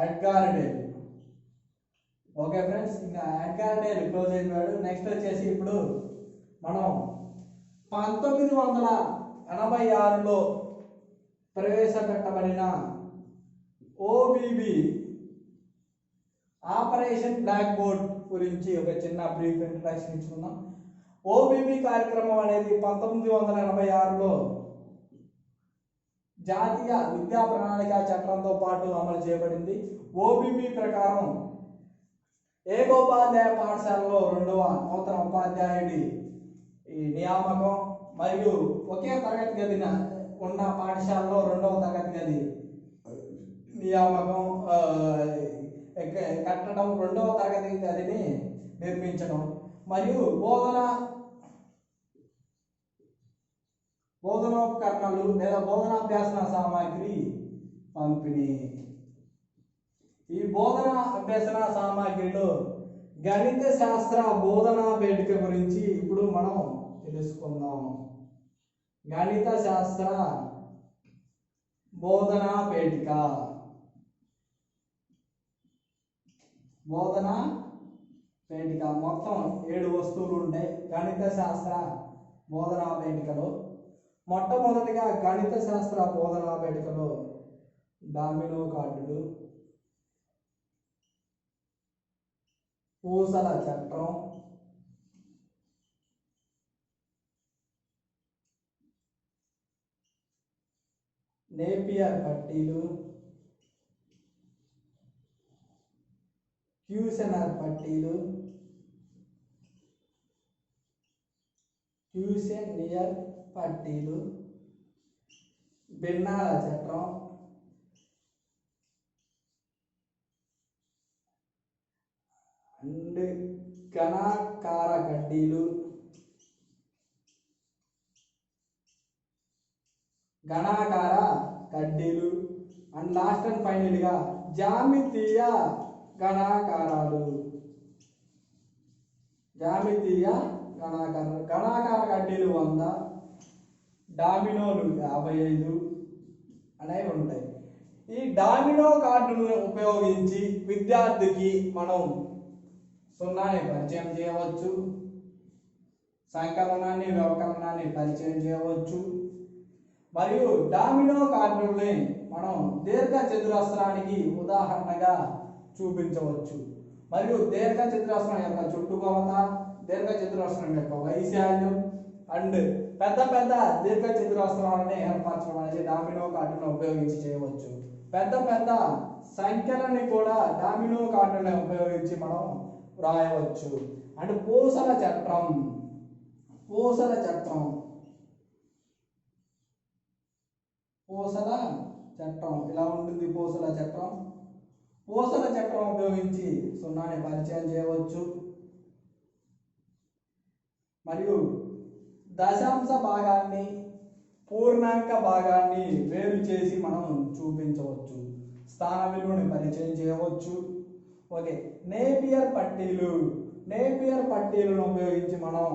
Edgar Dale. ఓకే ఫ్రెండ్స్, ఇంకా ఎడ్గార్ డేల్ క్లోజ్ అయిపోయాడు. నెక్స్ట్ వచ్చేసి ఇప్పుడు మనం 1986లో ప్రవేశపెట్టబడిన ఓబీబీ ఆపరేషన్ బ్లాక్ బోర్డ్ గురించి ఒక చిన్న బ్రీఫ్ ఇంట్రడక్షన్ ఇచ్చుకుందాం. ఓబీబీ కార్యక్రమం అనేది 1986లో జాతీయ విద్యా ప్రణాళిక చట్టంతో పాటు అమలు చేయబడింది. ఓబీబీ ప్రకారం ఏకోపాధ్యాయ పాఠశాలలో 2వ నూతన ఉపాధ్యాయుడి నియామకం మరియు ఒకే తరగతి గదిన ఉన్న పాఠశాలలో 2వ తరగతి గది నియామకం కట్టడం, 2వ తరగతి గదిని నిర్మించడం మరియు బోధనోపకరణాలు లేదా బోధనాభ్యాసన సామాగ్రి పంపిణీ. ఈ బోధన అభ్యసన సామాగ్రిలో గణిత శాస్త్ర బోధనా వేదిక గురించి ఇప్పుడు మనం తెలుసుకుందాం. గణిత శాస్త్ర బోధనా వేదిక. బోధనా వేదిక మొత్తం 7 వస్తువులు ఉంటాయి గణిత శాస్త్ర బోధనా వేదికలో. మొట్టమొదటిగా గణిత శాస్త్ర బోధనా వేదికలో డామినో కార్డులు, పూసల చట్రం, నేపియర్ పట్టీలు, క్యూసెనర్ పట్టీలు, క్యూసెనియర్ పట్టీలు, భిన్నాల చట్రం, అండ్ ఘనాకార కడ్డీలు, ఘనాకార కడ్డీలు, అండ్ లాస్ట్ అండ్ ఫైనల్ గా జామితీయ గణాకారాలు. జామితీయ గణాకార కడ్డీలు 100, డామినోలు 55 అనేవి ఉంటాయి. ఈ డామినో కార్డును ఉపయోగించి విద్యార్థికి మనం సున్నాని పరిచయం చేయవచ్చు, సంకలనాన్ని వ్యవకలనాన్ని పరిచయం చేయవచ్చు, మరియు డామినో కార్డుల్ని మనం దీర్ఘ చతురస్రానికి ఉదాహరణగా చూపించవచ్చు. మరియు దీర్ఘ చతురస్రం యొక్క చుట్టుకొలత, దీర్ఘ చతురస్రం యొక్క వైశాల్యం అండ్ పెద్ద పెద్ద దీర్ఘ చతురస్రాలని ఏర్పరచడం అనేది డామినో కార్డును ఉపయోగించి చేయవచ్చు. పెద్ద పెద్ద సంఖ్యలని కూడా డామినో కార్డుని ఉపయోగించి మనం రాయవచ్చు. అండ్ పూసల చట్రం. పూసల చట్రం ఇలా ఉంటుంది. పూసల చట్రం ఉపయోగించి సున్నాని పరిచయం చేయవచ్చు. మరియు దశాంశ భాగాన్ని, పూర్ణాంక భాగాన్ని వేరు చేసి మనం చూపించవచ్చు. స్థాన విలువని పరిచయం చేయవచ్చు. ఓకే, నేపియర్ పట్టీలను ఉపయోగించి మనం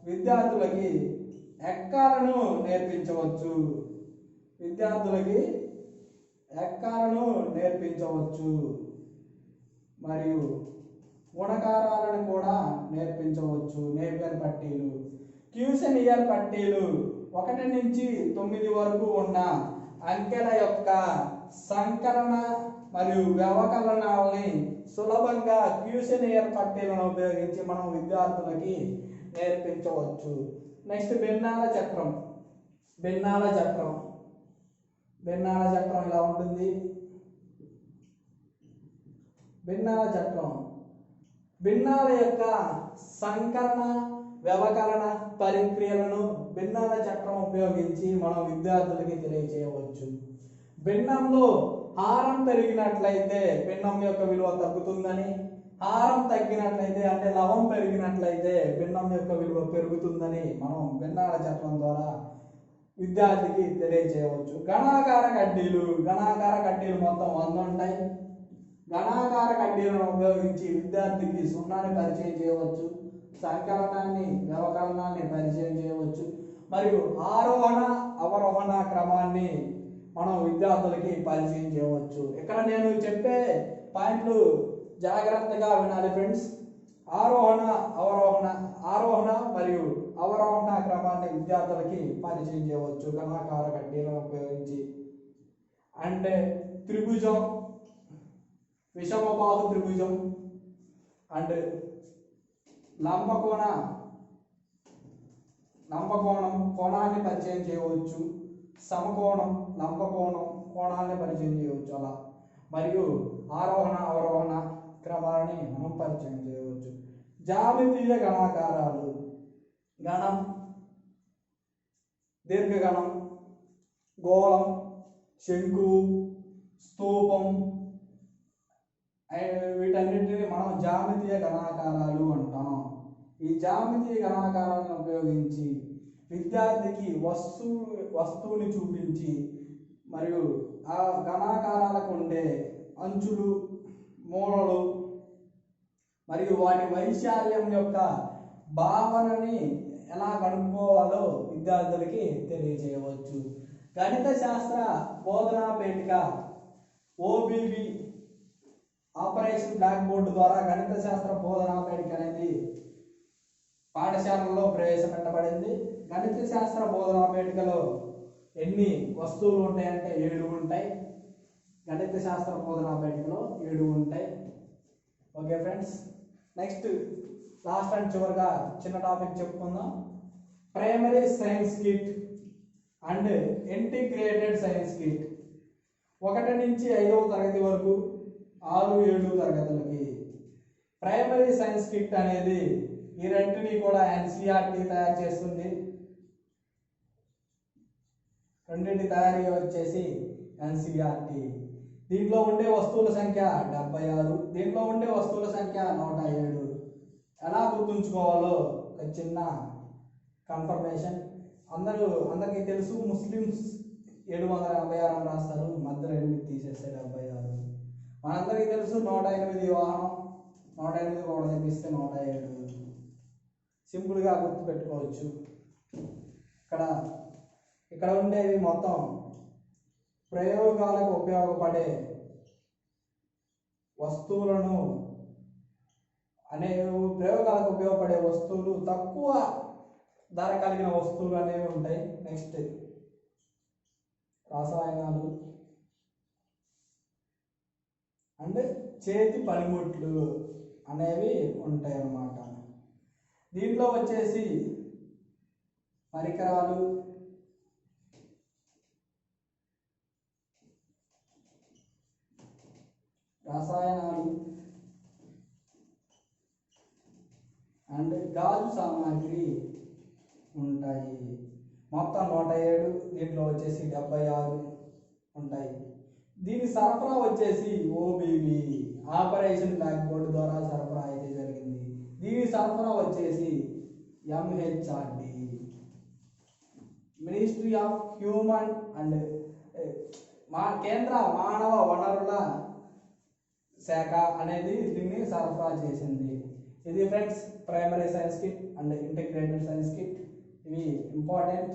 విద్యార్థులకి ఎక్కాలను నేర్పించవచ్చు. విద్యార్థులకి ఎక్కాలను నేర్పించవచ్చు మరియు గుణకారాలను కూడా నేర్పించవచ్చు. నేపియర్ పట్టీలు, క్యూసెనియర్ పట్టీలు 1 నుంచి 9 వరకు ఉన్న అంకెల యొక్క సంకలన మరియు వ్యవకలనాలని సులభంగా క్యూసెనియర్ పట్టీలను ఉపయోగించి మనం విద్యార్థులకి నేర్పించవచ్చు. నెక్స్ట్ భిన్నాల చక్రం. భిన్నాల చక్రం ఇలా ఉంటుంది. భిన్నాల చక్రం భిన్నాల యొక్క సంకలన వ్యవకలన పరిక్రియలను భిన్నాల చక్రం ఉపయోగించి మనం విద్యార్థులకి తెలియజేయవచ్చు. భిన్నంలో హారం పెరిగినట్లయితే భిన్నం యొక్క విలువ తగ్గుతుందని, హారం తగ్గినట్లయితే అంటే లవం పెరిగినట్లయితే భిన్నం యొక్క విలువ పెరుగుతుందని మనం భిన్నాల చక్రం ద్వారా విద్యార్థికి తెలియజేయవచ్చు. గణాకార కడ్డీలు మొత్తం 100 ఉంటాయి. గణాకార కడ్డీలను ఉపయోగించి విద్యార్థికి సున్నాని పరిచయం చేయవచ్చు, సంకలనాన్ని వ్యవకలనాన్ని పరిచయం చేయవచ్చు మరియు ఆరోహణ అవరోహణ క్రమాన్ని మనం విద్యార్థులకి పరిచయం చేయవచ్చు. ఇక్కడ నేను చెప్పే పాయింట్లు జాగ్రత్తగా వినాలి ఫ్రెండ్స్. ఆరోహణ మరియు అవరోహణ క్రమాన్ని విద్యార్థులకి పరిచయం చేయవచ్చు గణాకార కడ్డీలను ఉపయోగించి. అంటే త్రిభుజం, విషమబాహు త్రిభుజం అండ్ కోణాన్ని పరిచయం చేయవచ్చు. సమకోణం, లంబకోణం కోణాన్ని పరిచయం చేయవచ్చు అలా. మరియు ఆరోహణ అవరోహణ క్రమాన్ని మనం పరిచయం చేయవచ్చు. జామితీయ గణాకారాలు. గణం, దీర్ఘగణం, గోళం, శంకువు, స్తూపం వీటన్నిటిని మనం జామితీయ గణాకారాలు అంటాం. ఈ జామితీయ గణాకారాలను ఉపయోగించి విద్యార్థికి వస్తువుని చూపించి మరియు ఆ గణాకారాలకు ఉండే అంచులు, మూలలు మరియు వాటి వైశాల్యం యొక్క భావనని ఎలా కనుక్కోవాలో విద్యార్థులకి తెలియజేయవచ్చు. గణిత శాస్త్ర బోధనా పేటిక ఓబీబీ ఆపరేషన్ బ్లాక్ బోర్డు ద్వారా గణిత శాస్త్ర బోధనా పేటిక అనేది పాఠశాలలో ప్రవేశపెట్టబడింది. గణిత శాస్త్ర బోధనా పేటికలో ఎన్ని వస్తువులు ఉంటాయంటే 7 ఉంటాయి. గణిత శాస్త్ర బోధనా పేటికలో 7 ఉంటాయి. Okay friends, next last and చివరిగా చిన్న టాపిక్ చెప్పుకుందాం. Primary science kit and integrated science kit. 1 నుంచి 5వ తరగతి వరకు 6, 7 తరగతులకి ప్రైమరీ సైన్స్ కిట్ అనేది ఈ రెంటిని కూడా ఎన్సీఆర్టీ తయారు చేస్తుంది. రెండింటి తయారీ వచ్చేసి ఎన్సీఆర్టీ. దీంట్లో ఉండే వస్తువుల సంఖ్య 76, దీంట్లో ఉండే వస్తువుల సంఖ్య 107. ఎలా గుర్తుంచుకోవాలో ఒక చిన్న కన్ఫర్మేషన్. అందరికీ తెలుసు, ముస్లిమ్స్ 786 అని రాస్తారు, మధ్యలో 8 తీసేస్తే 76. మనందరికీ తెలుసు 108 వాహనం, 108 కూడా తగ్గిస్తే 107. సింపుల్గా గుర్తుపెట్టుకోవచ్చు. ఇక్కడ ఉండేవి మొత్తం ప్రయోగాలకు ఉపయోగపడే వస్తువులను ప్రయోగాలకు ఉపయోగపడే వస్తువులు, తక్కువ ధర కలిగిన వస్తువులు అనేవి ఉంటాయి. నెక్స్ట్ రసాయనాలు అండ్ చేతి పనిముట్లు అనేవి ఉంటాయి అన్నమాట. దీంట్లో వచ్చేసి పరికరాలు, రసాయనాలు అండ్ గాజు సామాగ్రి ఉంటాయి. మొత్తం 107, దీంట్లో వచ్చేసి 76 ఉంటాయి. దీని సరఫరా వచ్చేసి ఓబీబీ ఆపరేషన్ బ్లాక్ బోర్డు ద్వారా సరఫరా అయితే జరిగింది. దీని సరఫరా వచ్చేసి MHRD ministry of human and కేంద్ర మానవ వనరుల శాఖ అనేది దీన్ని సరఫరా చేసింది. ఇది friends primary science kit and integrated science kit. ఇవి ఇంపార్టెంట్.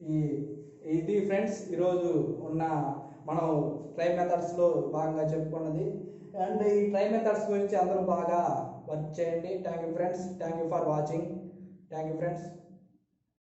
ఈ ఇది ఫ్రెండ్స్ ఈరోజు ఉన్న మనం ట్రై మెథడ్స్లో భాగంగా చెప్పుకున్నది. అండ్ ఈ ట్రై మెథడ్స్ గురించి అందరూ బాగా వర్క్ చేయండి. Thank you friends, thank you for watching. Thank you friends.